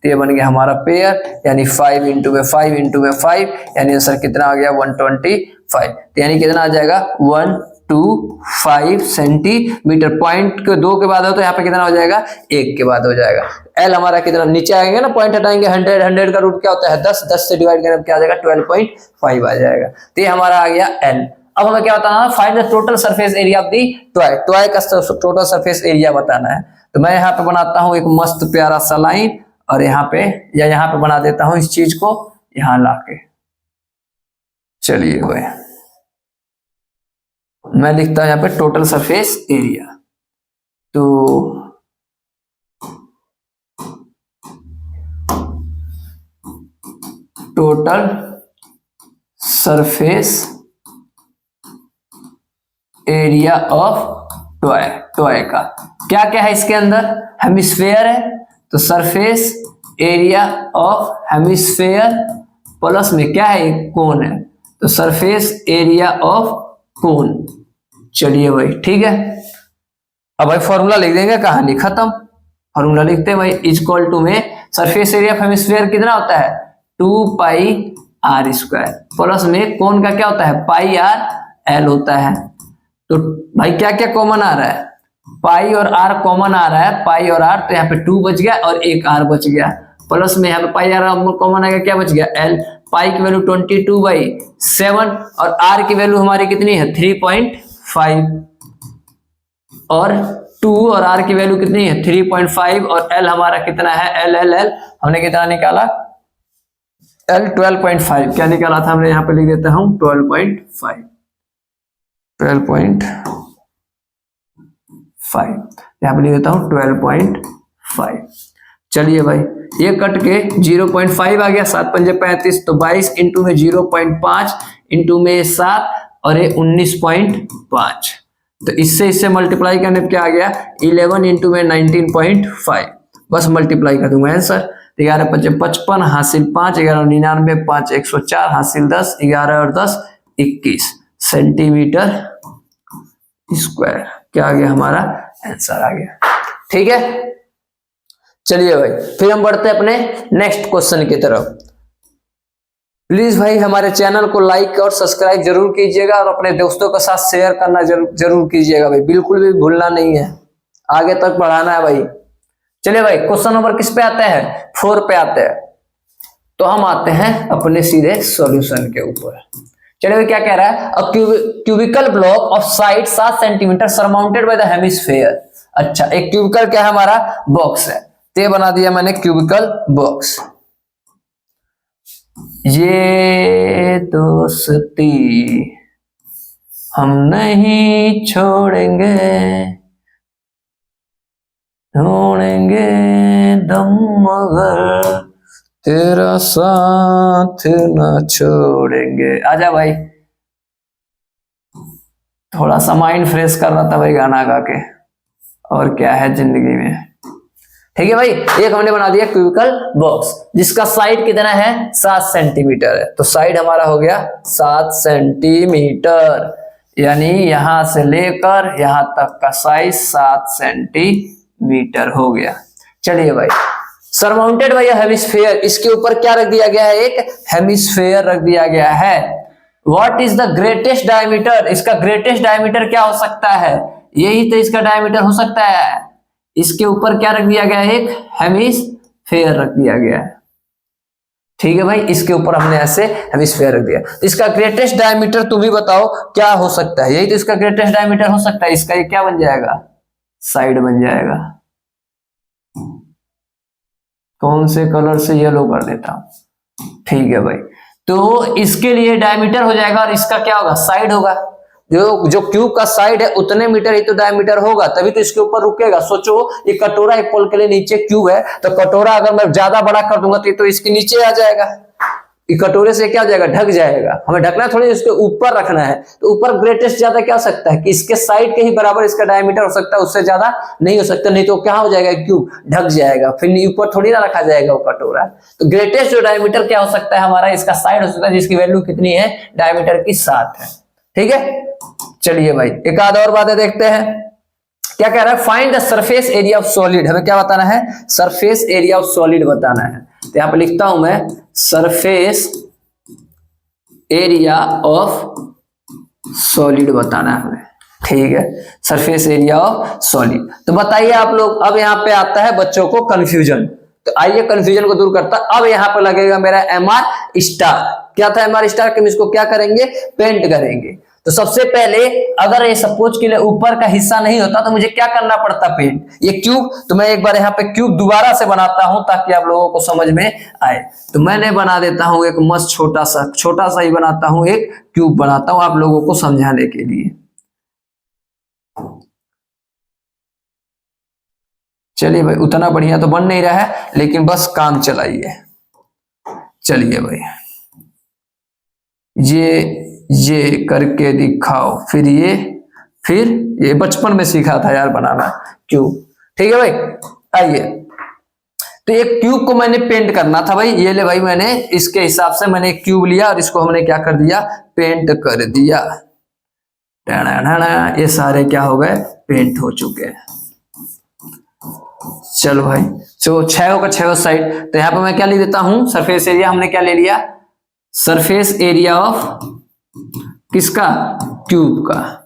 तो ये बन गया हमारा पेयर, यानी 5 इंटू में 5 इंटू में 5, यानी आंसर कितना आ गया, 125। तो यानी कितना आ जाएगा, 125 सेंटीमीटर। पॉइंट के 2 के बाद हो तो यहाँ पे कितना हो जाएगा, 1 के बाद हो जाएगा। एल हमारा कितना, नीचे आएंगे ना, पॉइंट हटाएंगे, 100 का रूट क्या होता है, 10, 10 से डिवाइड करें क्या आ जाएगा, 12.5 आ जाएगा। तो ये हमारा आ गया एल। अब हमें क्या बताना है, find the total surface area of the toy, toy का टोटल सरफेस एरिया बताना है। तो मैं यहाँ पे बनाता हूँ एक मस्त प्यारा सा लाइन, और यहाँ पे या यहाँ पे बना देता हूं इस चीज को यहां लाके। चलिए भाई मैं लिखता हूं यहाँ पे टोटल सरफेस एरिया। तो total surface area of toy, toy का क्या क्या है इसके अंदर, हेमिस्फेयर है, तो surface area of hemisphere plus में क्या है, कोन है, तो सरफेस एरिया ऑफ कोन। चलिए भाई ठीक है, अब भाई फॉर्मूला लिख देंगे, कहानी खत्म। फॉर्मूला लिखते हैं भाई, इक्वल टू में सरफेस एरिया ऑफ हेमिस्फेयर कितना होता है, 2 पाई आर स्क्वायर प्लस में कौन का क्या होता है पाई आर एल होता है। तो भाई क्या क्या कॉमन आ रहा है, पाई और आर कॉमन आ रहा है, पाई और आर, तो यहाँ पे 2 बच गया और एक आर बच गया, प्लस में यहाँ पे पाई आर कॉमन आएगा, क्या बच गया एल। पाई की वैल्यू 22/7 और आर की वैल्यू हमारी कितनी है 3.5 और 2 और आर की वैल्यू कितनी है 3.5 और एल हमारा कितना है एल हमने कितना निकाला एल 12.5। क्या निकाला था हमने, यहाँ पे लिख देता हूं 12.5 यहाँ पे लिख देता हूं 12.5। चलिए भाई ये कट के 0.5 आ गया, 7 पंजे 35, तो 22 इंटू में 0.5 इंटू में 7 और ये 19.5, तो इससे मल्टीप्लाई करने पे क्या आ गया 11 इंटू में 19.5, बस मल्टीप्लाई कर दूंगा आंसर। 11 5 55 हासिल 5, 11 99 5 104 हासिल 10, 11 और 10 21 सेंटीमीटर स्क्वायर, क्या आ गया हमारा आंसर आ गया। ठीक है, चलिए भाई फिर हम बढ़ते हैं अपने नेक्स्ट क्वेश्चन की तरफ। प्लीज भाई हमारे चैनल को लाइक और सब्सक्राइब जरूर कीजिएगा और अपने दोस्तों के साथ शेयर करना जरूर कीजिएगा भाई, बिल्कुल भी भूलना नहीं है, आगे तक बढ़ाना है भाई। चलिए भाई क्वेश्चन नंबर किस पे आता है 4 पे आते हैं, तो हम आते हैं अपने सीधे सॉल्यूशन के ऊपर। चलिए भाई क्या कह रहा है, a cubical block of side 7 centimetre surmounted by the hemisphere. अच्छा एक क्यूबिकल क्या है हमारा बॉक्स है, ते बना दिया मैंने क्यूबिकल बॉक्स। ये दोस्ती हम नहीं छोड़ेंगे, ढूंढेंगे दम मगर तेरा साथ न छोड़ेंगे। आजा भाई, थोड़ा सा माइंड फ्रेश कर रहा था भाई गाना गा के, और क्या है जिंदगी में। ठीक है भाई, एक हमने बना दिया क्यूबिकल बॉक्स जिसका साइड कितना है 7 सेंटीमीटर है, तो साइड हमारा हो गया 7 सेंटीमीटर, यानी यहां से लेकर यहां तक का साइज 7 सेंटीमीटर हो गया। चलिए भाई सरमाउंटेड बाय हेमिस्फीयर, इसके ऊपर क्या रख दिया गया है एक हेमिस्फीयर रख दिया गया है। What is the greatest diameter, इसका ग्रेटेस्ट डायमीटर क्या हो सकता है, यही तो इसका डायमीटर हो सकता है। इसके ऊपर क्या रख दिया गया है एक हेमिस्फीयर रख दिया गया है। ठीक है भाई, इसके ऊपर हमने ऐसे हेमिस्फीयर रख दिया, इसका ग्रेटेस्ट डायमीटर तुम ही बताओ क्या हो सकता है, यही तो इसका ग्रेटेस्ट डायमीटर हो सकता है। इसका ये क्या बन जाएगा साइड बन जाएगा, कौन से कलर से येलो कर देता हूं। ठीक है भाई, तो इसके लिए डायमीटर हो जाएगा और इसका क्या होगा साइड होगा। जो क्यूब का साइड है उतने मीटर ही तो डायमीटर होगा, तभी तो इसके ऊपर रुकेगा। सोचो ये कटोरा एक पोल के लिए नीचे क्यूब है, तो कटोरा अगर मैं ज्यादा बड़ा कर दूंगा तो इसके नीचे आ जाएगा, ये कटोरे से क्या हो जाएगा ढक जाएगा। हमें ढकना थोड़ी इसके ऊपर रखना है, तो ऊपर ग्रेटेस्ट ज्यादा क्या हो सकता है कि इसके साइड के ही बराबर इसका डायमीटर हो सकता है, उससे ज्यादा नहीं हो सकता, नहीं तो क्या हो जाएगा क्यूब ढक जाएगा, फिर ऊपर थोड़ी ना रखा जाएगा वो कटोरा। तो ग्रेटेस्ट जो डायमीटर क्या हो सकता है हमारा, इसका साइड हो सकता है जिसकी वैल्यू कितनी है डायमीटर की 7 है। ठीक है, चलिए भाई एक आध और बातें देखते हैं। क्या कह रहा है, find the surface area of solid, हमें क्या बताना है सरफेस एरिया ऑफ सॉलिड बताना है। तो यहां पे लिखता हूं मैं सरफेस एरिया ऑफ सॉलिड बताना है हमें। ठीक है, सरफेस एरिया ऑफ सॉलिड। तो बताइए आप लोग, अब यहां पे आता है बच्चों को कंफ्यूजन, तो आइए कंफ्यूजन को दूर करता। अब यहां पर लगेगा मेरा एमआर स्टार। क्या था एमआर स्टार के, हम इसको क्या करेंगे पेंट करेंगे। तो सबसे पहले अगर ये सपोज के लिए ऊपर का हिस्सा नहीं होता तो मुझे क्या करना पड़ता पेंट, ये क्यूब, तो मैं एक बार यहाँ पे क्यूब दोबारा से बनाता हूं ताकि आप लोगों को समझ में आए। तो मैंने बना देता हूं एक मस्त छोटा सा ही बनाता हूं, एक क्यूब बनाता हूं आप लोगों को समझाने के लिए। चलिए भाई उतना बढ़िया तो बन नहीं रहा है, लेकिन बस काम चलाइए। चलिए भाई ये करके दिखाओ, फिर ये बचपन में सीखा था यार बनाना क्यूब। ठीक है भाई, आइए तो एक क्यूब को मैंने पेंट करना था भाई, ये ले भाई मैंने इसके हिसाब से मैंने एक क्यूब लिया और इसको हमने क्या कर दिया पेंट कर दिया। ये सारे क्या हो गए पेंट हो चुके हैं। चलो भाई जो 6 होगा 6 उस साइड, तो यहाँ पे मैं क्या लिख देता हूं, सरफेस एरिया हमने क्या ले लिया, सरफेस एरिया ऑफ किसका, क्यूब का।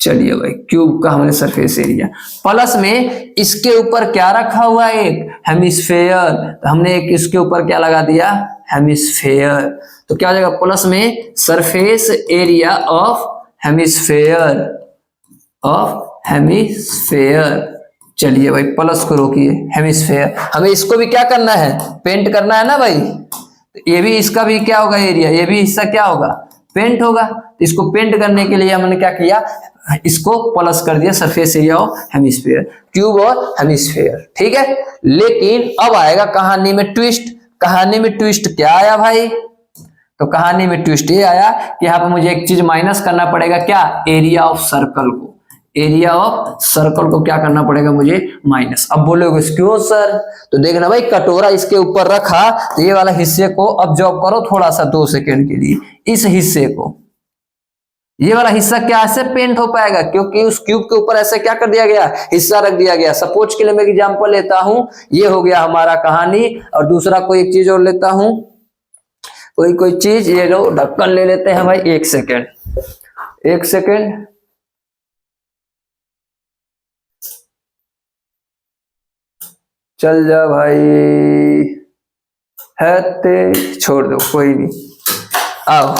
चलिए भाई क्यूब का हमने सरफेस एरिया, प्लस में इसके ऊपर क्या रखा हुआ है, एक हेमिस्फेयर, तो हमने एक इसके ऊपर क्या लगा दिया, हेमिस्फेयर। तो क्या हो जाएगा, प्लस में सरफेस एरिया ऑफ हेमिस्फेयर, चलिए भाई प्लस को रोकिए, हेमिस्फेयर। हमें इसको भी क्या करना है, पेंट करना है ना भाई, तो ये भी, इसका भी क्या होगा एरिया, ये भी हिस्सा क्या होगा, पेंट होगा। तो इसको पेंट करने के लिए हमने क्या किया, इसको प्लस कर दिया, surface area of hemisphere, cube और हेमिस्फेयर, ठीक है। लेकिन अब आएगा कहानी में ट्विस्ट। कहानी में ट्विस्ट क्या आया भाई, तो कहानी में ट्विस्ट ये आया कि यहाँ पे मुझे एक चीज माइनस करना पड़ेगा, क्या, एरिया ऑफ सर्कल को, एरिया ऑफ सर्कल को क्या करना पड़ेगा मुझे, माइनस। अब बोलोगे क्यों सर, तो देखना भाई, कटोरा इसके ऊपर रखा, तो ये वाला हिस्से को ऑब्जर्व करो थोड़ा सा 2 सेकेंड के लिए, इस हिस्से को, ये वाला हिस्सा क्या ऐसे पेंट हो पाएगा, क्योंकि उस क्यूब के ऊपर ऐसे क्या कर दिया गया, हिस्सा रख दिया गया। सपोज के लिए मैं एग्जांपल लेता हूं, ये हो गया हमारा कहानी, और दूसरा कोई एक चीज और लेता हूं, कोई चीज, ये लो ढक्कन ले लेते हैं भाई, 1 सेकेंड, 1 सेकेंड, चल जा भाई, है ते, छोड़ दो कोई नहीं। आओ,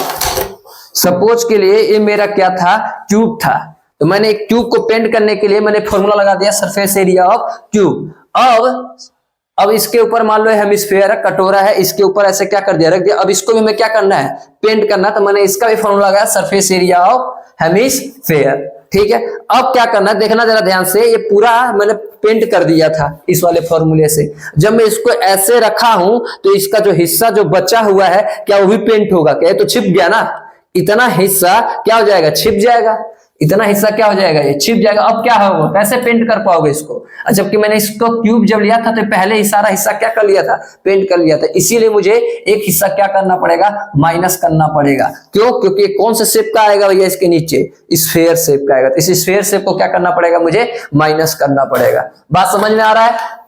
सपोज के लिए ये मेरा क्या था, क्यूब था, तो मैंने एक क्यूब को पेंट करने के लिए मैंने फॉर्मूला लगा दिया, सरफेस एरिया ऑफ क्यूब। अब इसके ऊपर मान लो हेमिस्फेयर है, कटोरा है, इसके ऊपर ऐसे क्या कर दिया, रख दिया। अब इसको भी मैं क्या करना है, पेंट करना, तो मैंने इसका भी फॉर्मूला लगाया, सरफेस एरिया ऑफ हेमिस्फेयर, ठीक है। अब क्या करना है, देखना जरा ध्यान से, ये पूरा मैंने पेंट कर दिया था इस वाले फॉर्मूले से। जब मैं इसको ऐसे रखा हूं, तो इसका जो हिस्सा जो बचा हुआ है, क्या वो भी पेंट होगा, क्या, तो छिप गया ना, इतना हिस्सा क्या हो जाएगा, छिप जाएगा, इतना हिस्सा क्या हो जाएगा, ये छिप जाएगा। अब क्या होगा, कैसे पेंट कर पाओगे इसको, जबकि मैंने इसको क्यूब जब लिया था तो पहले ही सारा हिस्सा क्या कर लिया था, पेंट कर लिया था। इसीलिए मुझे एक हिस्सा क्या करना पड़ेगा, माइनस करना पड़ेगा। क्यों, क्योंकि कौन से शेप का आएगा भैया, इसके नीचे स्फेयर शेप का आएगा, तो इस स्फेयर शेप को क्या करना पड़ेगा, मुझे माइनस करना पड़ेगा। बात समझ में आ रहा है,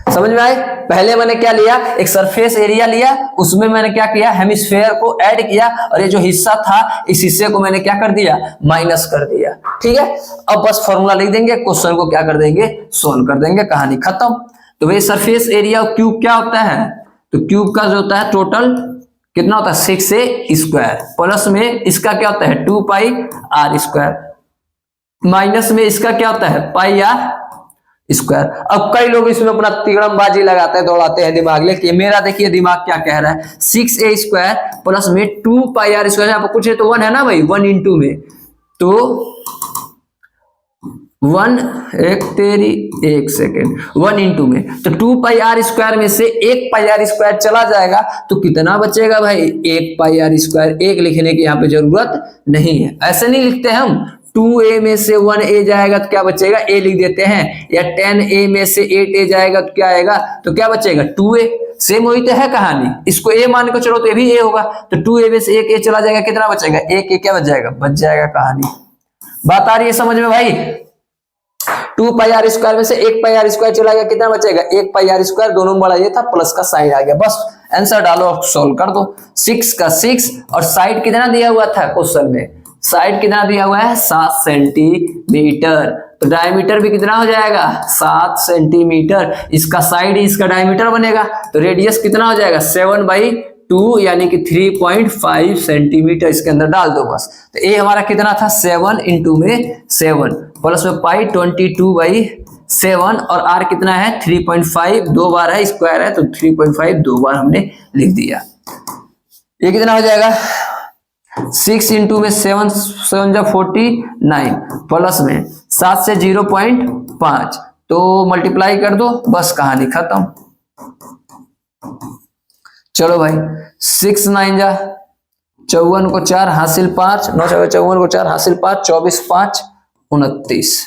समझ में आए। पहले मैंने क्या लिया, एक सरफेस एरिया लिया, उसमें मैंने क्या किया, हेमिस्फेयर को ऐड किया, और ये जो हिस्सा था, इस हिस्से को मैंने क्या कर दिया, माइनस कर दिया, ठीक है। अब बस फॉर्मूला लिख देंगे, क्वेश्चन को क्या कर देंगे, सोल्व कर देंगे, कहानी खत्म। तो भाई सरफेस एरिया ऑफ क्यूब क्या होता है, तो क्यूब का जो होता है टोटल कितना होता है, 6a स्क्वायर, प्लस में इसका क्या होता है, 2πr², माइनस में इसका क्या होता है, πr²। अब कई लोग इसमें अपना तिगड़मबाजी लगाते हैं, दौड़ाते हैं दिमाग, लेकिन मेरा देखिए दिमाग क्या कह रहा है, 6a² प्लस में 2πr², यहाँ पर कुछ है तो 1 है ना भाई, 1 इंटू में, तो 1 1 सेकेंड, 1 इंटू में, तो 2πr² में से 1πr² चला जाएगा, तो कितना बचेगा भाई, 1πr²। 1 लिखने की यहाँ पे जरूरत नहीं है, ऐसे नहीं लिखते हम, 2a में से 1a जाएगा तो क्या बचेगा, a लिख देते हैं, या 10a में से 8a जाएगा तो क्या आएगा, तो क्या बचेगा, 2a। सेम वही तो है कहानी, इसको a मान के चलो तो ये भी a होगा, तो 2a में से 1a चला जाएगा, कितना बचेगा, 1a, क्या बच जाएगा, बच जाएगा कहानी। बात आ रही है समझ में भाई, 2πr² में से 1πr² चला गया, कितना बचेगा, 1πr², दोनों बड़ा ये था, प्लस का साइन आ गया, बस आंसर डालो, सोल्व कर दो। 6 का 6, और साइड कितना दिया हुआ था क्वेश्चन में, साइड कितना दिया हुआ है, 7 सेंटीमीटर, तो डायमीटर भी कितना हो जाएगा, 7 सेंटीमीटर, इसका साइड ही इसका डायमीटर बनेगा, तो रेडियस कितना हो जाएगा, 7/2 यानी कि 3.5 सेंटीमीटर, इसके अंदर डाल दो बस। तो ए हमारा कितना था, 7 इंटू में 7, प्लस में पाई 22/7, और आर कितना है, 3.5, 2 बार है, स्क्वायर है, तो 3.5 2 बार हमने लिख दिया। ये कितना हो जाएगा, 6 इंटू में 7 7 जा 49, प्लस में 7 से 0.5, तो मल्टीप्लाई कर दो, बस कहानी खत्म। चलो भाई, 6 9 जा 54 को 4 हासिल 5, 9 जगह 54 को 4 हासिल 5, 24 5 29,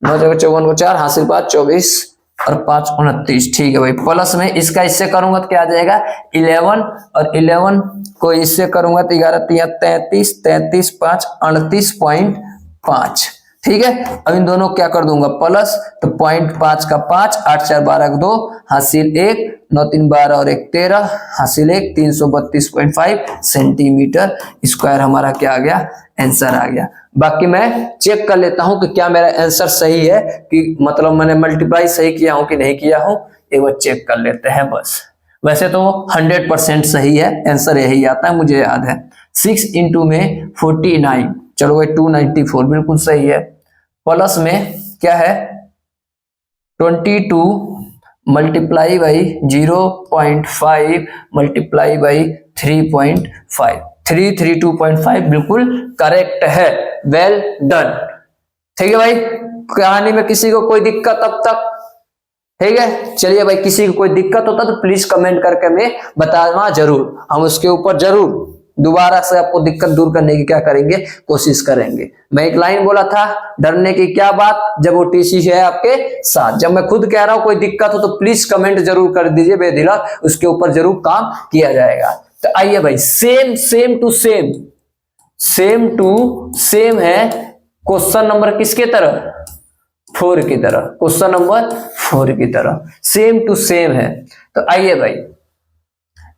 9 जगह 54 को 4 हासिल 5, 24 और 5 29, ठीक है भाई। प्लस में इसका इससे करूंगा तो क्या आ जाएगा, 11, और 11 को इससे करूंगा तो 11 3 33, 33 5 38.5, ठीक है। अब इन दोनों क्या कर दूंगा प्लस, तो 0.5 का 5, 8 4 12 का 2, हासिल 1, 9 3 12 और 1 13, हासिल 1, 332.5 सेंटीमीटर स्क्वायर हमारा क्या आ गया, आंसर आ गया। बाकी मैं चेक कर लेता हूं कि क्या मेरा आंसर सही है, कि मतलब मैंने मल्टीप्लाई सही किया हूं कि नहीं किया हूं, एक बार चेक कर लेते हैं बस। वैसे तो 100% सही है, आंसर यही आता है, मुझे याद है। 6 इंटू में 49, चलो भाई 294 बिल्कुल सही है। प्लस में क्या है 22 मल्टीप्लाई बाई 0.5 मल्टीप्लाई बाई 3.5, 332.5 बिल्कुल करेक्ट है। Well done. ठीक है भाई, कहानी में किसी को कोई दिक्कत अब तक? ठीक है, चलिए भाई, किसी को कोई दिक्कत होता तो प्लीज कमेंट करके हमें बताना जरूर, हम उसके ऊपर जरूर दोबारा से आपको दिक्कत दूर करने की क्या करेंगे, कोशिश करेंगे। मैं एक लाइन बोला था, डरने की क्या बात जब वो टीसी है आपके साथ। जब मैं खुद कह रहा हूं कोई दिक्कत हो तो प्लीज कमेंट जरूर कर दीजिए बेझिझक, उसके ऊपर जरूर काम किया जाएगा। तो आइए भाई, सेम टू सेम है क्वेश्चन नंबर किसके तरह, 4 की तरह, क्वेश्चन नंबर 4 की तरह सेम टू सेम है। तो आइए भाई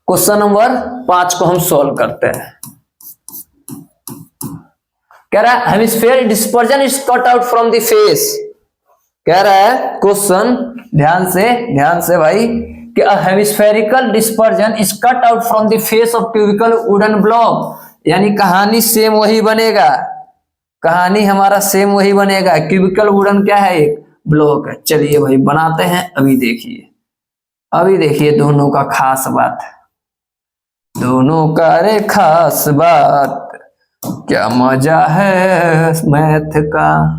क्वेश्चन नंबर 5 को हम सॉल्व करते हैं। कह रहा है hemisphere dispersion is cut out from the face. कह रहा है क्वेश्चन, ध्यान से भाई, कि a hemispherical dispersion is cut out from the face of cubical wooden block, यानी कहानी सेम वही बनेगा, कहानी हमारा सेम वही बनेगा। क्यूबिकल वुडन क्या है, एक ब्लॉक है। चलिए भाई बनाते हैं, अभी देखिए दोनों का खास बात, दोनों का रे खास बात, क्या मजा है मैथ का।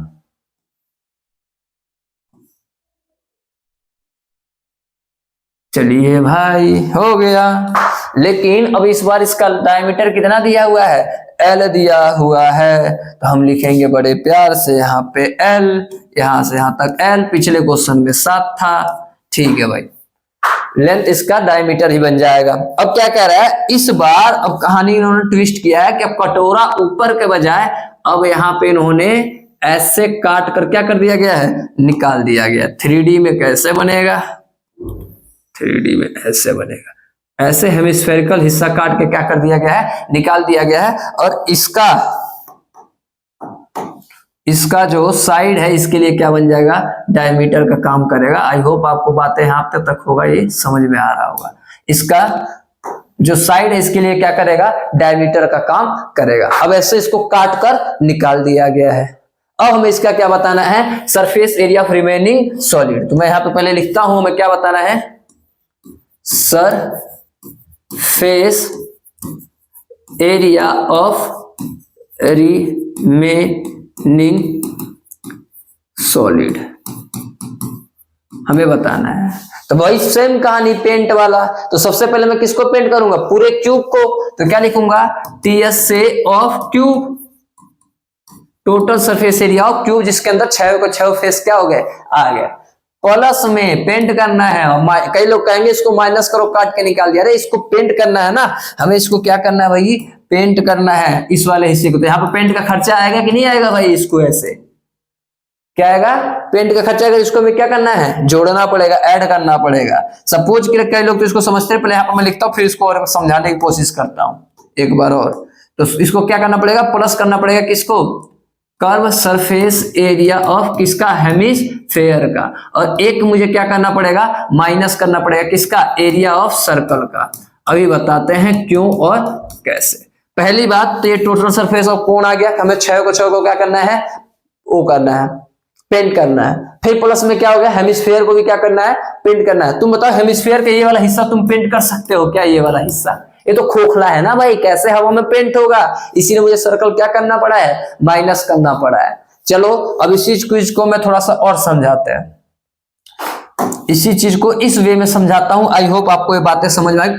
चलिए भाई हो गया, लेकिन अब इस बार इसका डायमीटर कितना दिया हुआ है, L दिया हुआ है, तो हम लिखेंगे बड़े प्यार से यहाँ पे L, यहां से यहां तक L, पिछले क्वेश्चन में 7 था। ठीक है भाई, लेंथ इसका डायमीटर ही बन जाएगा। अब क्या कह रहा है इस बार, अब कहानी इन्होंने ट्विस्ट किया है कि अब कटोरा ऊपर के बजाय अब यहाँ पे इन्होंने ऐसे काट कर क्या कर दिया गया है, निकाल दिया गया। 3D में कैसे बनेगा, 3D में ऐसे बनेगा, ऐसे हेमिस्फेरिकल हिस्सा काट के क्या कर दिया गया है, निकाल दिया गया है। और इसका जो साइड है इसके लिए क्या बन जाएगा, डायमीटर का काम करेगा। आई होप आपको बातें यहाँ तक होगा ये समझ में आ रहा होगा। इसका जो साइड है इसके लिए क्या करेगा, डायमीटर का काम करेगा। अब ऐसे इसको काट कर निकाल दिया गया है। अब हमें इसका क्या बताना है, surface area of remaining solid. तो मैं यहाँ पे पहले लिखता हूं, हमें क्या बताना है, surface area of remaining solid हमें बताना है। तो वही सेम कहानी पेंट वाला। तो सबसे पहले मैं किसको पेंट करूंगा, पूरे क्यूब को। तो क्या लिखूंगा, TSA of cube, total surface area of cube, जिसके अंदर 6 फेस क्या हो गए, आ गए। प्लस में पेंट करना है, कई लोग कहेंगे इसको माइनस करो, काट के निकाल दिया। अरे इसको पेंट करना है ना, हमें इसको क्या करना है भाई, पेंट करना है इस वाले हिस्से को। तो यहाँ पे पेंट का खर्चा आएगा कि नहीं आएगा भाई, इसको ऐसे क्या आएगा, पेंट का खर्चा आएगा। इसको हमें क्या करना है, जोड़ना पड़ेगा, ऐड करना पड़ेगा। सपोज कि कई लोग तो इसको समझते हैं, पहले यहाँ पर मैं लिखता हूँ, फिर इसको और समझाने की कोशिश करता हूँ एक बार और। तो इसको क्या करना पड़ेगा, प्लस करना पड़ेगा किसको, कर्व सरफेस एरिया ऑफ किसका, हेमिस्फेयर का। और एक मुझे क्या करना पड़ेगा, माइनस करना पड़ेगा किसका, एरिया ऑफ सर्कल का। अभी बताते हैं क्यों और कैसे। पहली बात तो ये टोटल सरफेस ऑफ कौन आ गया, हमें 6 को क्या करना है, वो करना है, पेंट करना है। फिर प्लस में क्या हो गया, हेमिस्फेयर को भी क्या करना है, पेंट करना है। तुम बताओ हेमिस्फेयर का ये वाला हिस्सा तुम पेंट कर सकते हो क्या, ये वाला हिस्सा, ये तो खोखला है ना भाई, कैसे हवा में पेंट होगा। इसीलिए मुझे सर्कल क्या करना पड़ा है, माइनस करना पड़ा है। चलो अब इसी चीज को मैं थोड़ा सा और समझाते हैं, इसी चीज को इस वे में समझाता हूं। आई होप आपको ये बातें समझ में आए।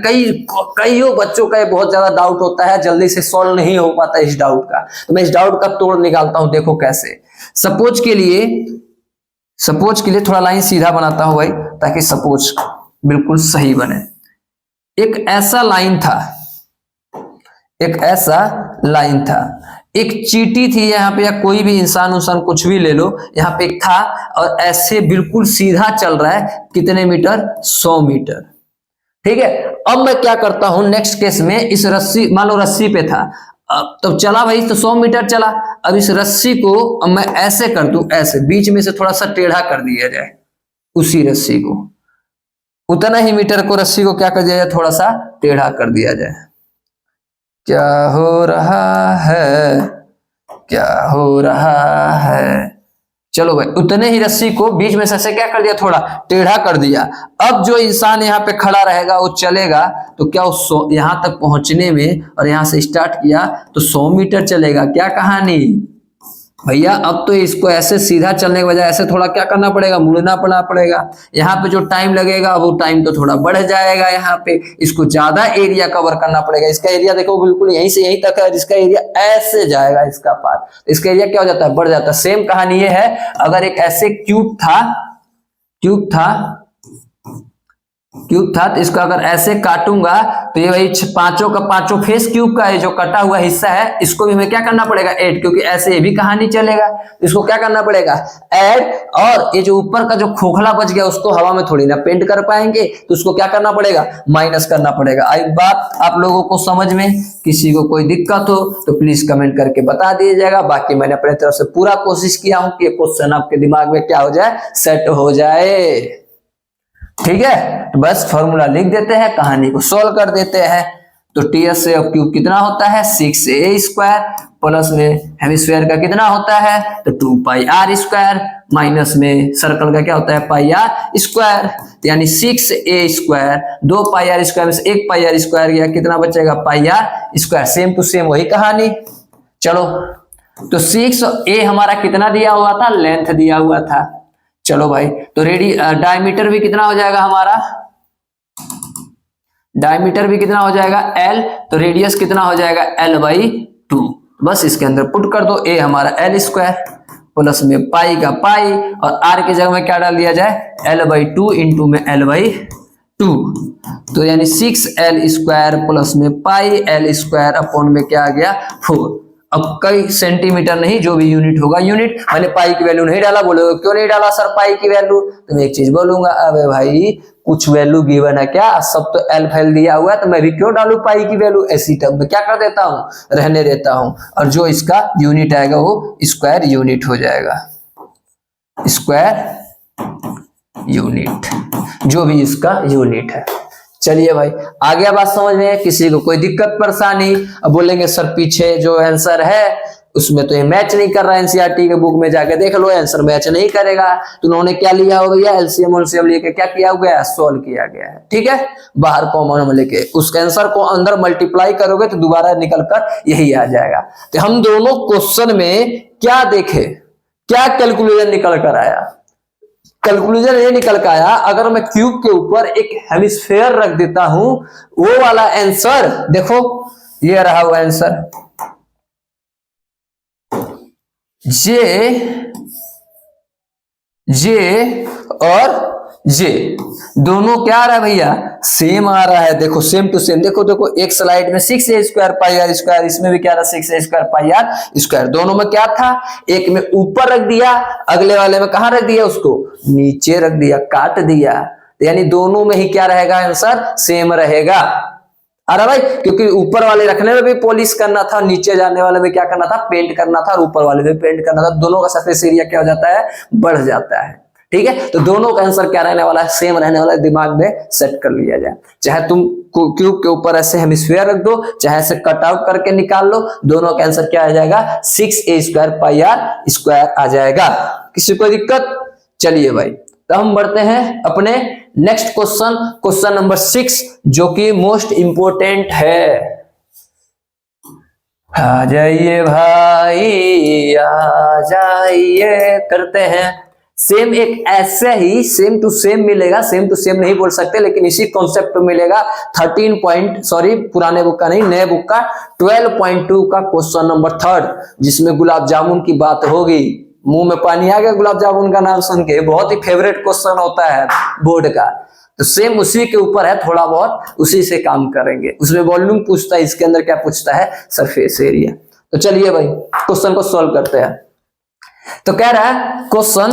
कईयों बच्चों का ये बहुत ज्यादा डाउट होता है, जल्दी से सॉल्व नहीं हो पाता इस डाउट का। तो मैं इस डाउट का तोड़ निकालता हूं, देखो कैसे। सपोज के लिए थोड़ा लाइन सीधा बनाता हूं भाई, ताकि सपोज बिल्कुल सही बने। एक ऐसा लाइन था, एक चींटी थी यहाँ पे, या कोई भी इंसान कुछ भी ले लो, यहाँ पे एक था और ऐसे बिल्कुल सीधा चल रहा है, कितने मीटर? 100 मीटर। ठीक है, अब मैं क्या करता हूं नेक्स्ट केस में, इस रस्सी, मान लो रस्सी पे था, तो चला भाई, तो 100 मीटर चला। अब इस रस्सी को अब मैं ऐसे कर दूं, ऐसे बीच में से थोड़ा सा टेढ़ा कर दिया जाए, उसी रस्सी को उतना ही मीटर को, रस्सी को क्या कर दिया जाए? थोड़ा सा टेढ़ा कर दिया जाए। क्या हो रहा है, क्या हो रहा है? चलो भाई, उतने ही रस्सी को बीच में से क्या कर दिया? थोड़ा टेढ़ा कर दिया। अब जो इंसान यहाँ पे खड़ा रहेगा वो चलेगा, तो क्या उस यहाँ तक पहुंचने में, और यहाँ से स्टार्ट किया तो 100 मीटर चलेगा। क्या कहानी भैया? अब तो इसको ऐसे सीधा चलने के बजाय ऐसे थोड़ा क्या करना पड़ेगा? मुड़ना पड़ेगा। यहाँ पे जो टाइम लगेगा वो टाइम तो थोड़ा बढ़ जाएगा। यहाँ पे इसको ज्यादा एरिया कवर करना पड़ेगा। इसका एरिया देखो बिल्कुल यहीं से यहीं तक है, जिसका एरिया ऐसे जाएगा इसका पार, इसका एरिया क्या हो जाता है? बढ़ जाता है। सेम कहानी ये है, अगर एक ऐसे क्यूब था तो इसको अगर ऐसे काटूंगा तो ये वही पांचों का पांचों फेस क्यूब का है, जो कटा हुआ हिस्सा है इसको भी हमें क्या करना पड़ेगा? ऐड, क्योंकि ऐसे ये भी कहानी चलेगा। इसको क्या करना पड़ेगा? ऐड। और ये जो ऊपर का जो खोखला बच गया उसको हवा में थोड़ी ना पेंट कर पाएंगे, तो उसको क्या करना पड़ेगा? माइनस करना पड़ेगा। आई बात आप लोगों को समझ में? किसी को कोई दिक्कत हो तो प्लीज कमेंट करके बता दीजिएगा। बाकी मैंने अपने तरफ से पूरा कोशिश किया हूं कि क्वेश्चन आपके दिमाग में क्या हो जाए? सेट हो जाए। ठीक है, तो बस फॉर्मूला लिख देते हैं, कहानी को सॉल्व कर देते हैं। तो टीएस से क्यूब कितना होता है? 6a² प्लस में हेमिस्फीयर का कितना होता है? तो 2πr², माइनस में सर्कल का क्या होता है? πr², यानी 6a², 2πr² में से 1πr² गया, कितना बचेगा? πr²। सेम टू सेम वही कहानी। चलो, तो 6a हमारा कितना दिया हुआ था? लेंथ दिया हुआ था। चलो भाई, तो डायमीटर भी कितना हो जाएगा हमारा? डायमीटर भी कितना हो जाएगा? L। तो रेडियस कितना हो जाएगा? L/2। बस इसके अंदर पुट कर दो, a हमारा L² प्लस में पाई का पाई, और r की जगह में क्या डाल दिया जाए? L/2 इंटू में L/2। तो यानी 6L² प्लस में पाई L² अपॉन में क्या आ गया? 4। अब कई सेंटीमीटर नहीं, जो भी यूनिट होगा यूनिट। मैंने पाई की वैल्यू नहीं डाला, बोलोगे क्यों नहीं डाला सर पाई की वैल्यू? तो मैं एक चीज बोलूंगा, अबे भाई कुछ वैल्यू गिवन है क्या? सब तो एल फैल दिया हुआ है, तो मैं भी क्यों डालू पाई की वैल्यू? ऐसी टर्म में क्या कर देता हूँ? रहने देता हूँ। और जो इसका यूनिट आएगा वो स्क्वायर यूनिट हो जाएगा, स्क्वायर यूनिट, जो भी इसका यूनिट है। चलिए भाई, आ गया बात समझ में? किसी को कोई दिक्कत परेशानी? अब बोलेंगे सर पीछे जो आंसर है उसमें तो ये मैच नहीं कर रहा है, एनसीईआरटी के बुक में जाके देख लो, आंसर मैच नहीं करेगा। तो उन्होंने क्या लिया हो भैया? एलसीएम एलसीएम लेके क्या किया गया है? सोल्व किया गया है। ठीक है, बाहर कॉमन में लेके उस आंसर को अंदर मल्टीप्लाई करोगे तो दोबारा निकल कर यही आ जाएगा। तो हम दोनों क्वेश्चन में क्या देखे, क्या कैलकुलेशन निकल कर आया? कैलकुलेशन ये निकल कर आया, अगर मैं क्यूब के ऊपर एक हेमिस्फीयर रख देता हूं, वो वाला आंसर देखो, ये रहा वो आंसर। जे और जे दोनों क्या आ रहा है भैया? सेम आ रहा है। देखो सेम टू सेम, देखो एक स्लाइड में 6a² πr², इसमें भी क्या रहा? 6a² πr²। दोनों में क्या था? एक में ऊपर रख दिया, अगले वाले में कहां रख दिया? उसको नीचे रख दिया, काट दिया। यानी दोनों में ही क्या रहेगा? आंसर सेम रहेगा। अरे भाई, क्योंकि ऊपर वाले रखने में भी पॉलिश करना था, नीचे जाने वाले में क्या करना था? पेंट करना था, और ऊपर वाले में पेंट करना था। दोनों का सरफेस एरिया क्या हो जाता है? बढ़ जाता है। ठीक है, तो दोनों का आंसर क्या रहने वाला है? सेम रहने वाला है। दिमाग में सेट कर लिया जाए। चाहे तुम क्यूब के ऊपर ऐसे हेमिस्फीयर रख दो, चाहे ऐसे कट आउट करके निकाल लो, दोनों का आंसर क्या आ जाएगा? 6a² πr² आ जाएगा। किसी को दिक्कत? चलिए भाई, तो हम बढ़ते हैं अपने नेक्स्ट क्वेश्चन, क्वेश्चन नंबर 6, जो कि मोस्ट इंपोर्टेंट है। आ जाइए भाई, आ जाइए, करते हैं। सेम एक ऐसे ही सेम टू सेम मिलेगा, सेम टू सेम नहीं बोल सकते, लेकिन इसी कॉन्सेप्ट में मिलेगा। 13 पुराने बुक का नहीं, नए बुक का 12.2 का क्वेश्चन नंबर 3, जिसमें गुलाब जामुन की बात होगी। मुंह में पानी आ गया गुलाब जामुन का नाम सुन के, बहुत ही फेवरेट क्वेश्चन होता है बोर्ड का। तो सेम उसी के ऊपर है, थोड़ा बहुत उसी से काम करेंगे। उसमें वॉल्यूम पूछता है, इसके अंदर क्या पूछता है? Surface area. तो चलिए भाई क्वेश्चन को सॉल्व करते हैं। तो कह रहा है question,